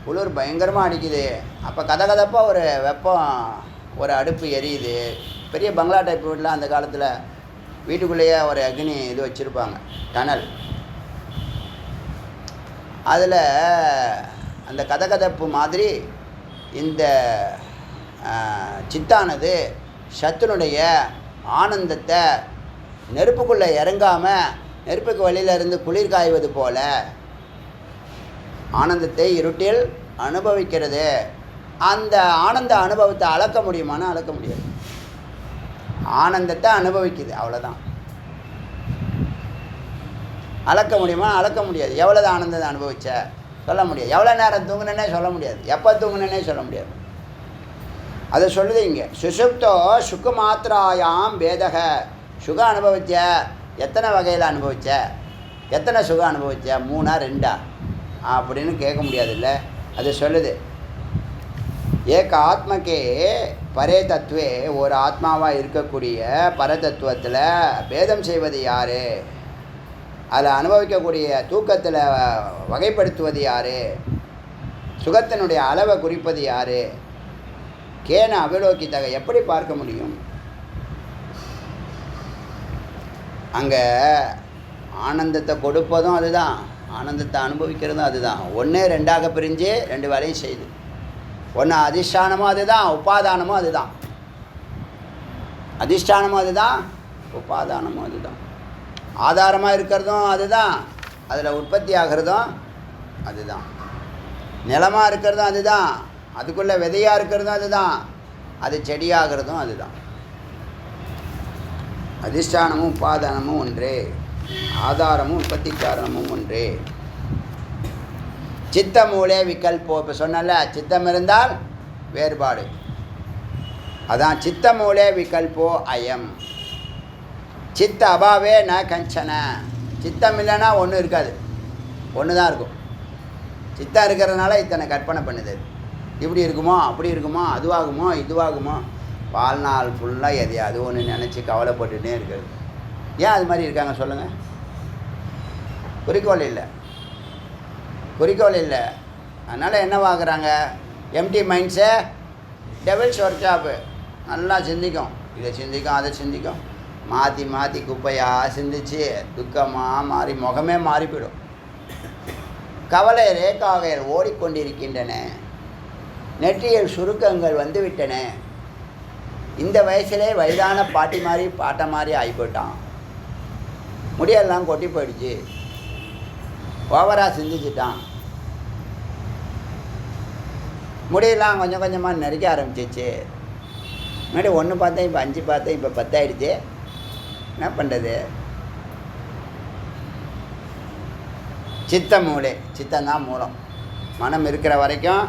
குளிர் பயங்கரமாக அடிக்குது. அப்போ கதகதப்பாக ஒரு வெப்பம், ஒரு அடுப்பு எரியுது. பெரிய பங்களா டைப் வீட்டில் அந்த காலத்தில் வீட்டுக்குள்ளேயே ஒரு அக்னி இது வச்சுருப்பாங்க, டனல். அதில் அந்த கதகதப்பு மாதிரி இந்த சித்தானது சத்துனுடைய ஆனந்தத்தை நெருப்புக்குள்ளே இறங்காமல் நெருப்புக்கு வழியிலிருந்து குளிர் காய்வது போல ஆனந்தத்தை இருட்டில் அனுபவிக்கிறது. அந்த ஆனந்த அனுபவத்தை அளக்க முடியுமானா அளக்க முடியாது. ஆனந்தத்தை அனுபவிக்குது, அவ்வளோதான். அளக்க முடியுமா? அளக்க முடியாது. எவ்வளோ ஆனந்தத்தை அனுபவிச்ச சொல்ல முடியாது. எவ்வளோ நேரம் தூங்குனேன்னே சொல்ல முடியாது. எப்போ தூங்குனேன்னே சொல்ல முடியாது. அதை சொல்லுது இங்கே. சுசுப்தோ சுக்கு மாத்திராயாம் வேதக. சுகம் அனுபவிச்ச எத்தனை வகையில் அனுபவிச்ச, எத்தனை சுகம் அனுபவிச்ச, 3ஆ 2ஆ அப்படின்னு கேட்க முடியாதுல்ல. அது சொல்லுது. ஏக ஆத்மக்கே பரே தத்துவே ஒரு ஆத்மாவாக இருக்கக்கூடிய பரதத்துவத்தில் பேதம் செய்வது யார்? அதில் அனுபவிக்கக்கூடிய தூக்கத்தில் வகைப்படுத்துவது யார்? சுகத்தினுடைய அளவை குறிப்பது யார்? கேன அவலோகித்தக எப்படி பார்க்க முடியும்? அங்கே ஆனந்தத்தை கொடுப்பதும் அதுதான், ஆனந்தத்தை அனுபவிக்கிறதும் அதுதான். ஒன்று ரெண்டாக பிரிஞ்சு ரெண்டு வேலையும் செய்யுது. ஒன்று அதிஷ்டானமும் அதுதான், உபாதானமும் அதுதான். அதிஷ்டானமும் அதுதான், உபாதானமும் அதுதான். ஆதாரமாக இருக்கிறதும் அதுதான், அதில் உற்பத்தி ஆகிறதும் அதுதான். நிலமாக இருக்கிறதும் அதுதான், அதுக்குள்ளே விதையாக இருக்கிறதும் அதுதான், அது செடியாகிறதும் அதுதான். அதிஷ்டானமும் உபாதானமும் ஒன்றே, ஆதாரமும் உற்பத்தி காரணமும் ஒன்றே. சித்த மூலே விகல்போ. இப்போ சொன்னல, சித்தம் இருந்தால் வேறுபாடு, அதான் சித்த மூலே விகல்போ அயம். சித்த அபாவே ந கஞ்சன. சித்தம் இல்லைன்னா ஒன்றும் இருக்காது, ஒன்று தான் இருக்கும். சித்தம் இருக்கிறதுனால இத்தனை கற்பனை பண்ணுது. இப்படி இருக்குமோ, அப்படி இருக்குமோ, அதுவாகுமோ, இதுவாகுமோ, வாழ்நாள் ஃபுல்லாக எதையாவது ஒன்று நினச்சி கவலைப்பட்டுட்டே இருக்குது. ஏன் அது மாதிரி இருக்காங்க சொல்லுங்கள்? குறிக்கோள் இல்லை, குறிக்கோள் இல்லை. அதனால் என்னவாகிறாங்க? எம்டி மைண்ட்ஸே டெவில்ஸ் ஒர்க் ஷாப்பு. நல்லா சிந்திக்கும், இதை சிந்திக்கும், அதை சிந்திக்கும், மாற்றி மாற்றி குப்பையாக சிந்திச்சு துக்கமாக மாறி முகமே மாறி போயிடும். கவலை ரேகாகைகள் ஓடிக்கொண்டிருக்கின்றன, நெற்றியில் சுருக்கங்கள் வந்துவிட்டன. இந்த வயசுலே வயதான பாட்டி மாதிரி பாட்டை மாதிரி ஆகிப்போயிட்டான். முடியெல்லாம் கொட்டி போயிடுச்சு, ஓவராக சிந்திச்சிட்டான். முடியெல்லாம் கொஞ்சம் கொஞ்சமாக நெருக்க ஆரம்பிச்சிச்சு. முன்னாடி 1 பார்த்தேன், இப்போ 5 பார்த்தேன், இப்போ 10 ஆகிடுச்சு. என்ன பண்ணுறது? சித்த மூளை, சித்தந்தான் மூலம். மனம் இருக்கிற வரைக்கும்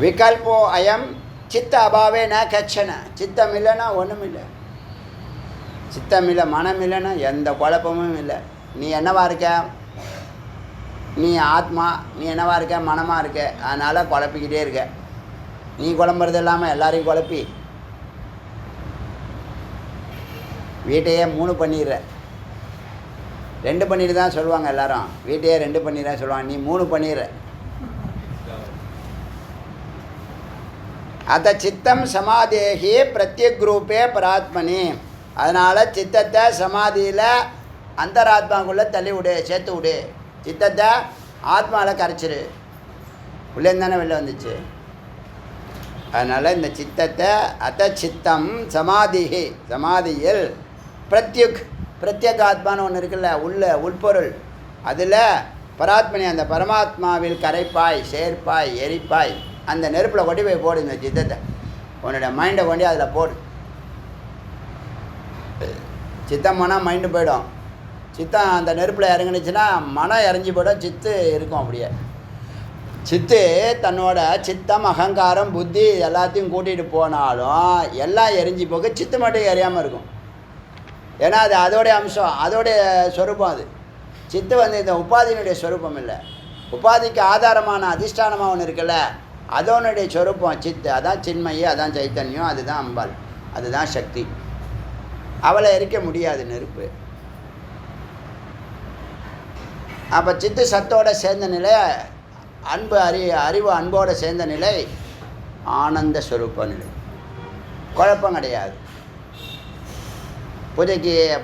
விகல்போ அயம் சித்த அபாவே ந கச்சன. சித்தம் இல்லைன்னா ஒன்றும் இல்லை, சித்தம் இல்லை, மனம் இல்லைன்னா எந்த குழப்பமும் இல்லை. நீ என்னவா இருக்க? நீ ஆத்மா. நீ என்னவா இருக்க? மனமாக இருக்க. அதனால் குழப்பிக்கிட்டே இருக்க. நீ குழம்புறது இல்லாமல் எல்லாரையும் குழப்பி வீட்டையே 3 பண்ணிடுற. 2 பண்ணிட்டு தான் சொல்லுவாங்க எல்லாரும். வீட்டையே 2 பண்ணிடுறேன் சொல்லுவாங்க, நீ 3 பண்ணிடுற. அத்த சித்தம் சமாதேகி பிரத்யக் ரூபே பராத்மனி. அதனால் சித்தத்தை சமாதியில் அந்தராத்மாக்குள்ளே தள்ளி விடு, சேர்த்து விடு. சித்தத்தை ஆத்மாவில் கரைச்சிரு. உள்ளேருந்து தானே வெளில வந்துச்சு. அதனால் இந்த சித்தத்தை அத்த சித்தம் சமாதிகி, சமாதியில் பிரத்யுக், பிரத்யேக ஆத்மான்னு ஒன்று இருக்குல்ல, உள்பொருள், அதில் பராத்மனி அந்த பரமாத்மாவில் கரைப்பாய், சேர்ப்பாய், எரிப்பாய். அந்த நெருப்பில் கொண்டு போய் போடு இந்த சித்தத்தை. உன்னோட மைண்டை கொண்டு அதில் போடு. சித்தம் மனம் மைண்டு போயிடும். சித்தம் அந்த நெருப்பில் இறங்குனுச்சுன்னா மனம் இறஞ்சி போய்டும், சித்து இருக்கும். அப்படியே சித்து தன்னோட சித்தம் அகங்காரம் புத்தி எல்லாத்தையும் கூட்டிகிட்டு போனாலும் எல்லாம் எரிஞ்சு போக சித்து மட்டும் எரியாமல் இருக்கும். ஏன்னா அது அதோடைய அம்சம், அதோடைய ஸ்வரூபம். அது சித்து வந்து இந்த உபாதியினுடைய ஸ்வரூபம் இல்லை. உபாதிக்கு ஆதாரமான அதிஷ்டானமாக ஒன்று இருக்குல்ல, அதோனுடைய ஸ்வரூபம் சித்து. அதான் சின்மயி, அதான் சைத்தன்யம், அதுதான் அம்பாள், அதுதான் சக்தி. அவளை எரிக்க முடியாது நெருப்பு. அப்போ சித்து சத்தோடு சேர்ந்த நிலை, அன்பு அறிவு அன்போடு சேர்ந்த நிலை ஆனந்த ஸ்வரூப நிலை. குழப்பம் கிடையாது.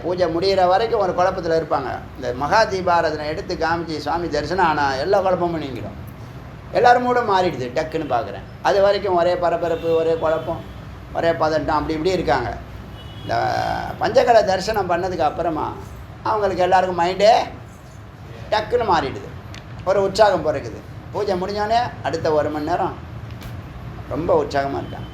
பூஜை முடிகிற வரைக்கும் ஒரு குழப்பத்தில் இருப்பாங்க. இந்த மகா தீபாராதனை எடுத்து காமிச்சு சுவாமி தரிசனம் ஆனால் எல்லா குழப்பமும் நீங்கிடும். எல்லோரும் கூட மாறிடுது டக்குன்னு பார்க்குறேன். அது வரைக்கும் ஒரே பரபரப்பு, ஒரே குழப்பம், ஒரே பதட்டம், அப்படி இப்படி இருக்காங்க. இந்த பஞ்சகலை தரிசனம் பண்ணதுக்கு அப்புறமா அவங்களுக்கு எல்லாருக்கும் மைண்டே டக்குன்னு மாறிடுது, ஒரு உற்சாகம் பிறக்குது. பூஜை முடிஞ்சோடனே அடுத்த 1 மணி நேரம் ரொம்ப உற்சாகமாக இருக்காங்க.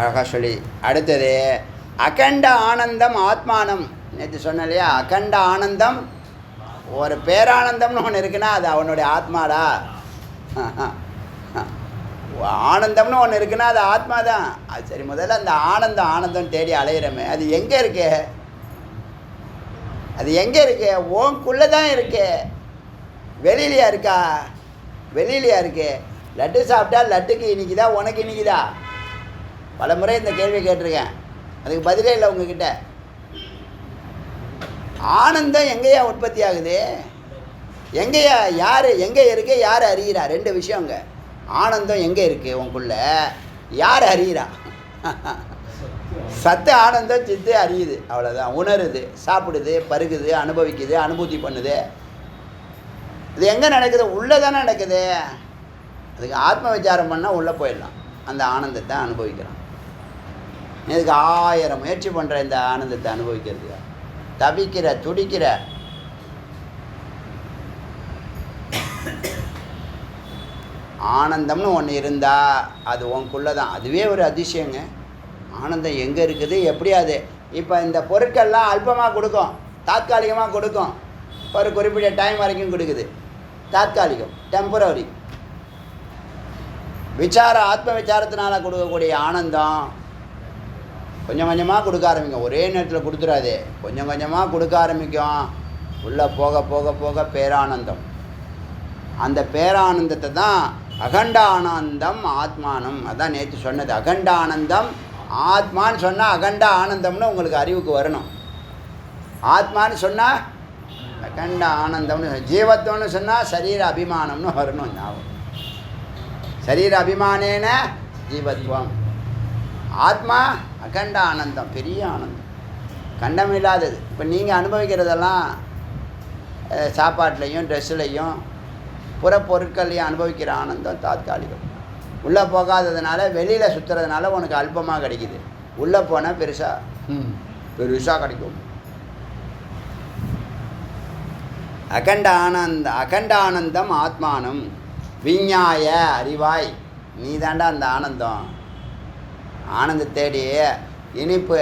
அழகாக சொல்லி அடுத்தது அகண்ட ஆனந்தம் ஆத்மானம். நேற்று சொன்ன இல்லையா, அகண்ட ஆனந்தம், ஒரு பேரானந்தம்னு ஒன்று இருக்குன்னா அது அவனுடைய ஆத்மாடா. ஆனந்தம்னு ஒன்று இருக்குன்னா அது ஆத்மா தான். அது சரி, முதல்ல அந்த ஆனந்தம் தேடி அலையிறமே, அது எங்கே இருக்கு? அது எங்கே இருக்கு? உனக்குள்ளே தான் இருக்கு. வெளியிலையா இருக்கா? வெளியிலையா இருக்கு? லட்டு சாப்பிட்டா லட்டுக்கு இனிக்குதா உனக்கு இனிக்குதா? பல முறை இந்த கேள்வி கேட்டிருக்கேன், அதுக்கு பதிலே இல்லை உங்ககிட்ட. ஆனந்தம் எங்கேயா உற்பத்தி ஆகுது? எங்கேயா யார் எங்கே இருக்கு, யார் அறிகிறா? ரெண்டு விஷயங்க. ஆனந்தம் எங்கே இருக்குது உனக்குள்ள, யார் அறிகிறா? சத்து ஆனந்தம் சித்து அறியுது, அவ்வளோதான். உணருது, சாப்பிடுது, பருகுது, அனுபவிக்குது, அனுபூதி பண்ணுது. இது எங்கே நடக்குது? உள்ளே தானே நடக்குது. அதுக்கு ஆத்ம விசாரம் பண்ணால் உள்ளே போயிடலாம், அந்த ஆனந்தத்தை அனுபவிக்கிறான். இதுக்கு 1000 முயற்சி பண்ணுற இந்த ஆனந்தத்தை அனுபவிக்கிறது. தவிக்கிற, துடிக்கிற. ஆனந்தம்னு ஒன்று இருந்தால் அது உனக்குள்ளே தான். அதுவே ஒரு அதிசயங்க. ஆனந்தம் எங்கே இருக்குது, எப்படி அது? இப்போ இந்த பொருட்கள்லாம் அல்பமாக கொடுக்கும், தாற்காலிகமாக கொடுக்கும், ஒரு குறிப்பிட்ட டைம் வரைக்கும் கொடுக்குது, தாற்காலிகம், டெம்பரரி. விசாரம், ஆத்ம விசாரத்தினால கொடுக்கக்கூடிய ஆனந்தம் கொஞ்சம் கொஞ்சமாக கொடுக்க ஆரம்பிக்கும். ஒரே நேரத்தில் கொடுத்துடாது, கொஞ்சம் கொஞ்சமாக கொடுக்க ஆரம்பிக்கும். உள்ளே போக போக போக பேரானந்தம். அந்த பேரானந்தத்தை தான் அகண்டானந்தம் ஆத்மானம். அதான் நேற்று சொன்னது. அகண்டானந்தம் ஆத்மான்னு சொன்னால் அகண்ட ஆனந்தம்னு உங்களுக்கு அறிவுக்கு வரணும். ஆத்மான்னு சொன்னால் அகண்ட ஆனந்தம்னு, ஜீவத்துவம்னு சொன்னால் சரீர அபிமானம்னு வரணும். ஞாபகம். சரீர அபிமானேன ஜீவத்துவம். ஆத்மா அகண்ட ஆனந்தம், பெரிய ஆனந்தம், கண்டம் இல்லாதது. இப்போ நீங்கள் அனுபவிக்கிறதெல்லாம் சாப்பாட்லேயும் ட்ரெஸ்ஸுலையும் புறப்பொருட்கள்லையும் அனுபவிக்கிற ஆனந்தம் தாற்காலிகம். உள்ளே போகாததுனால, வெளியில் சுற்றுறதுனால உனக்கு அல்பமாக கிடைக்குது. உள்ளே போனால் பெருசாக கிடைக்கும். அகண்ட ஆனந்தம் ஆத்மானம் விஞ்ஞாய அறிவாய். நீ தாண்டா அந்த ஆனந்தம். ஆனந்த தேடி இனிப்பு,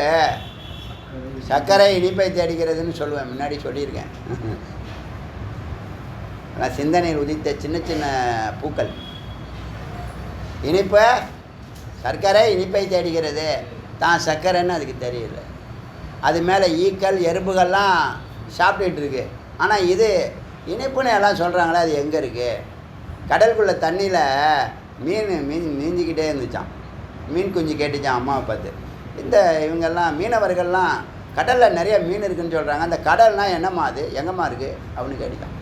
சர்க்கரை இனிப்பை தேடிக்கிறதுன்னு சொல்லுவேன், முன்னாடி சொல்லியிருக்கேன். ஆனால் சிந்தனையில் உதித்த சின்ன சின்ன பூக்கள். இனிப்பு, சர்க்கரை இனிப்பை தேடிக்கிறது, தான் சர்க்கரைன்னு அதுக்கு தெரியல. அது மேலே ஈக்கள், எறும்புகள்லாம் சாப்பிட்டுட்டு இருக்கு. ஆனால் இது இனிப்புன்னு எல்லாம் சொல்கிறாங்களே, அது எங்கே இருக்குது? கடலுக்குள்ளே தண்ணியில் மீஞ்சிக்கிட்டே இருந்துச்சான். மீன் குஞ்சு கேட்டுச்சான் அம்மாவை பார்த்து. இந்த இவங்கெல்லாம் மீனவர்கள்லாம் கடலில் நிறைய மீன் இருக்குதுன்னு சொல்கிறாங்க, அந்த கடல்னால் என்னம்மா அது, எங்கம்மா இருக்குது அப்படின்னு கேட்டுச்சான்.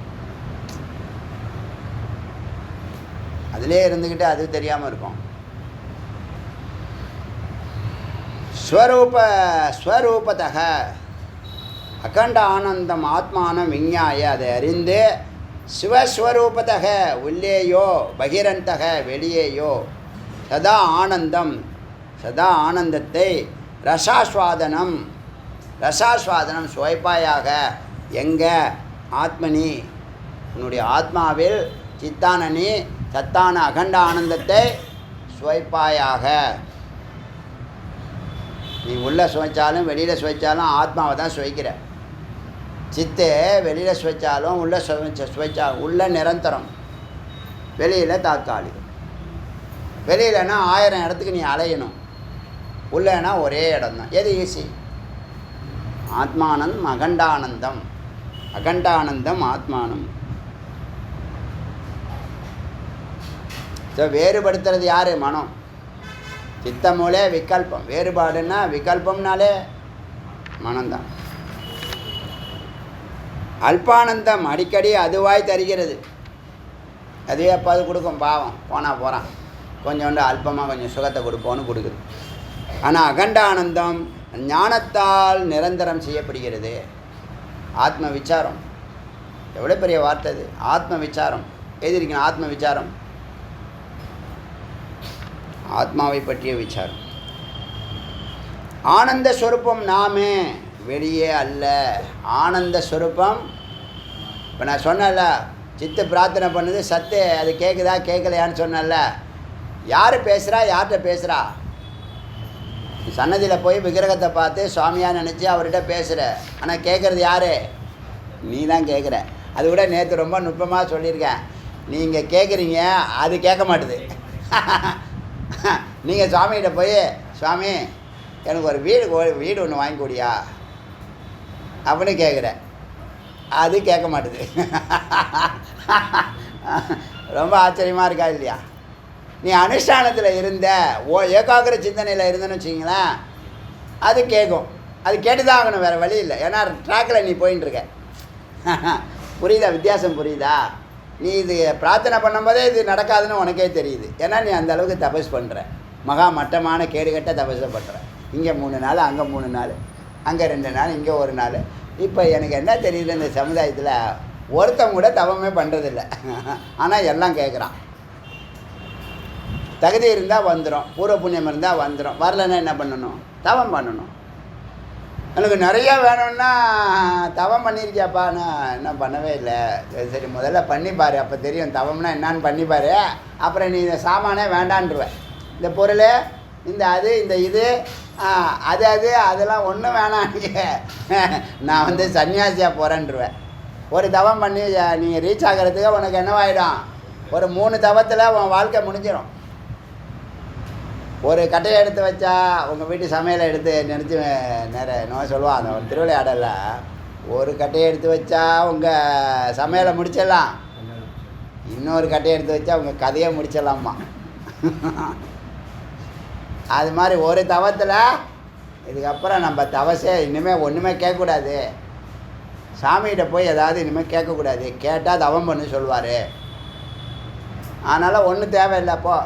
அதிலே இருந்துக்கிட்டு அது தெரியாமல் இருக்கும். ஸ்வரூபத்தக அகண்ட ஆனந்தம் ஆத்மானம் விஞ்ஞாய. அதை அறிந்து சிவஸ்வரூபத்தக உள்ளேயோ பகிரந்தக வெளியேயோ சதா ஆனந்தம், சதா ஆனந்தத்தை ரசாஸ்வாதனம் சுவைப்பாயாக. எங்கே? ஆத்மனி, உன்னுடைய ஆத்மாவில் சித்தானனி சத்தான அகண்ட ஆனந்தத்தை சுவைப்பாயாக. நீ உள்ளே சுவைச்சாலும் வெளியில் சுவைச்சாலும் ஆத்மாவை தான் சுவைக்கிற. சித்து வெளியில் சுவைச்சாலும் உள்ளே சுவைச்சாலும் உள்ள நிரந்தரம், வெளியில் தாற்காலிகம். வெளியிலன்னா 1000 இடத்துக்கு நீ அலையணும், உள்ளேனா ஒரே இடம்தான். எது ஈஸி? ஆத்மானந்தம் அகண்டானந்தம், அகண்டானந்தம் ஆத்மானம். ஸோ வேறுபடுத்துறது யார்? மனம். சித்தமூலே விகல்பம். வேறுபாடுன்னா விகல்பம்னாலே மனம்தான். அல்பானந்தம் அடிக்கடி அதுவாய் தருகிறது. அதுவே எப்பாவது கொடுக்கும், பாவம் போனால் போகிறான், கொஞ்சோண்டு அல்பமாக கொஞ்சம் சுகத்தை கொடுப்போன்னு கொடுக்குது. ஆனால் அகண்ட ஆனந்தம் ஞானத்தால் நிரந்தரம் செய்யப்படுகிறது. ஆத்ம விசாரம் எவ்வளோ பெரிய வார்த்தை அது. ஆத்ம விசாரம் எழுதியிருக்கணும். ஆத்ம விசாரம், ஆத்மாவை பற்றிய விசாரம். ஆனந்த ஸ்வரூபம் நாமே, வெளியே அல்ல. ஆனந்த ஸ்வரூபம். இப்போ நான் சொன்னல, சித்து பிரார்த்தனை பண்ணுது, சத்து அது கேட்குதா கேட்கலையான்னு சொன்னல. யார் பேசுகிறா? யார்கிட்ட பேசுகிறா? சன்னதியில் போய் விக்கிரகத்தை பார்த்து சுவாமியாக நினச்சி அவர்கிட்ட பேசுகிற. ஆனால் கேட்குறது யார்? நீ தான் கேட்குற. அது கூட நேற்று ரொம்ப நுட்பமாக சொல்லியிருக்கேன். நீங்கள் கேட்குறீங்க, அது கேட்க மாட்டுது. நீங்கள் சுவாமிகிட்ட போய், சுவாமி எனக்கு ஒரு வீடு ஒன்று வாங்கி கொடுயா அப்படின்னு கேட்குற, அது கேட்க மாட்டுது. ரொம்ப ஆச்சரியமாக இருக்கா இல்லையா? நீ அனுஷ்டானத்தில் இருந்த ஏகாகிர சிந்தனையில் இருந்தேன்னு வச்சிங்களேன், அது கேட்கும். அது கேட்டு தான் ஆகணும், வேறு வழி இல்லை. ஏன்னா ட்ராக்கில் நீ போயின்னு இருக்க. புரியுதா? வித்தியாசம் புரியுதா? நீ இது பிரார்த்தனை பண்ணும்போதே இது நடக்காதுன்னு உனக்கே தெரியுது. ஏன்னா நீ அந்த அளவுக்கு தபஸ் பண்ணுற, மகா மட்டமான கேடுகட்ட தபஸை பண்ணுற. இங்கே 3 நாள், அங்கே 3 நாள், அங்கே 2 நாள், இங்கே 1 நாள். இப்போ எனக்கு என்ன தெரியுது, இந்த சமுதாயத்தில் ஒருத்தவங்க கூட தவமே பண்ணுறதில்ல. ஆனால் எல்லாம் கேட்குறான். தகுதி இருந்தால் வந்துடும், பூர்வ புண்ணியம் இருந்தால் வந்துடும். வரலைன்னா என்ன பண்ணணும்? தவம் பண்ணணும். எனக்கு நிறையா வேணும்னா தவம் பண்ணியிருக்கியாப்பா? நான் என்ன பண்ணவே இல்லை. சரி முதல்ல பண்ணிப்பார், அப்போ தெரியும் தவம்னா என்னான்னு பண்ணிப்பார். அப்புறம் நீ இந்த சாமானே வேண்டான்ருவேன். இந்த பொருள், இந்த அது, இந்த இது, அது அதெல்லாம் ஒன்றும் வேணாம், நான் வந்து சன்னியாசியாக போகிறேன்ருவேன். ஒரு தவம் பண்ணி நீங்கள் ரீச் ஆகிறதுக்கு உனக்கு என்னவாயிடும்? ஒரு 3 தவத்தில் உன் வாழ்க்கை முடிஞ்சிடும். ஒரு கட்டையை எடுத்து வச்சா உங்கள் வீட்டு சமையலை எடுத்து நினச்சி நான் சொல்லுவான், அந்த ஒரு திருவிளையாடல, ஒரு கட்டையை எடுத்து வச்சா உங்கள் சமையலை முடிச்சிடலாம், இன்னொரு கட்டையை எடுத்து வச்சா உங்கள் கதையை முடிச்சிடலாமா. அது மாதிரி ஒரு தவத்தில் இதுக்கப்புறம் நம்ம தவசே இனிமேல் ஒன்றுமே கேட்கக்கூடாது. சாமிகிட்ட போய் ஏதாவது இனிமேல் கேட்கக்கூடாது. கேட்டால் தவம் பண்ணு சொல்லுவார். அதனால் ஒன்றும் தேவையில்லைப்போ.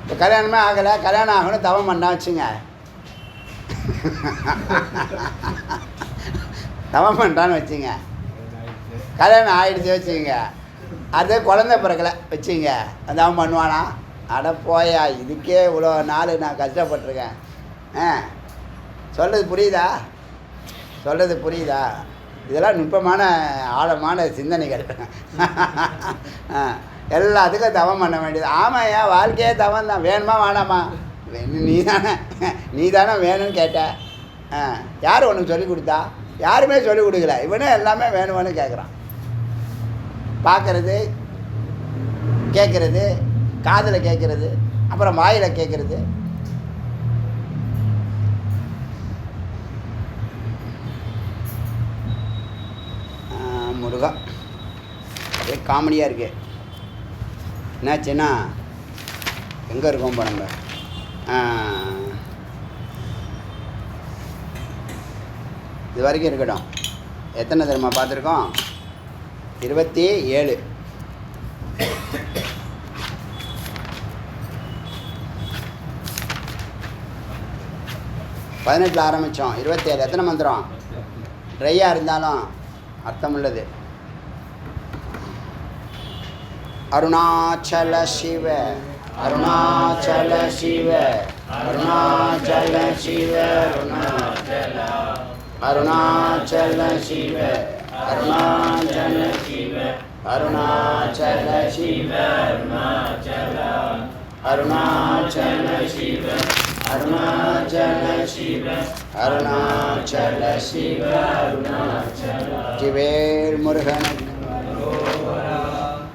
இப்போ கல்யாணமே ஆகலை, கல்யாணம் ஆகணும் தவம் பண்ணா வச்சுங்க, தவம் பண்ணுறான்னு வச்சுங்க, கல்யாணம் ஆகிடுச்சு வச்சுங்க, அதே குழந்தை பிறக்கலை வச்சுங்க, தவம் பண்ணுவானா? அட போயா, இதுக்கே இவ்வளோ நாள் நான் கஷ்டப்பட்டிருக்கேன். சொல்கிறது புரியுதா? சொல்கிறது புரியுதா? இதெல்லாம் நுட்பமான ஆழமான சிந்தனைகள். எல்லாத்துக்கும் தவம் பண்ண வேண்டியது. ஆமாம், என் வாழ்க்கையே தவம் தான். வேணுமா வேணாமா? நீ தானே வேணும்னு கேட்ட. யார் உனக்கு சொல்லிக் கொடுத்தா? யாருமே சொல்லிக் கொடுக்கல. இவனே எல்லாமே வேணும்னு கேட்குறான். பார்க்குறது, கேட்குறது, காதில் கேட்குறது, அப்புறம் வாயில் கேட்குறது. முருகா, அப்படியே காமெடியாக இருக்கு. என்னாச்சுன்னா எங்கே இருக்கோம் இப்போ நம்ம? இது வரைக்கும் இருக்கட்டும். எத்தனை தடவை பார்த்துருக்கோம்? 27. பதினெட்டில் ஆரம்பித்தோம், 27. எத்தனை மந்திரம்? ட்ரையாக இருந்தாலும் அர்த்தம் உள்ளது. அருணாச்சல சிவ, அருணாச்சல சிவ, அருணாச்சல சிவ, அருணாச்சல சிவ, அருணாச்சல சிவ, அருணாச்சல சிவ, அருணாச்சல சிவ, அருணாச்சல சிவ, அருணாச்சல சிவ, ஜிவேல் முருகனுக்கு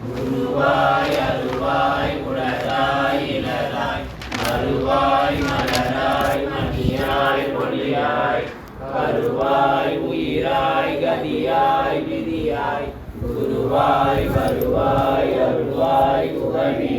குருவாய் அருவாய் உலகாய் இலராய் மறுவாய் மலராய் மணியாய் ஒளியாய் கருவாய் உயிராய் கதியாய் விதியாய் குருவாய் வருவாய் அருள்வாய் குகமே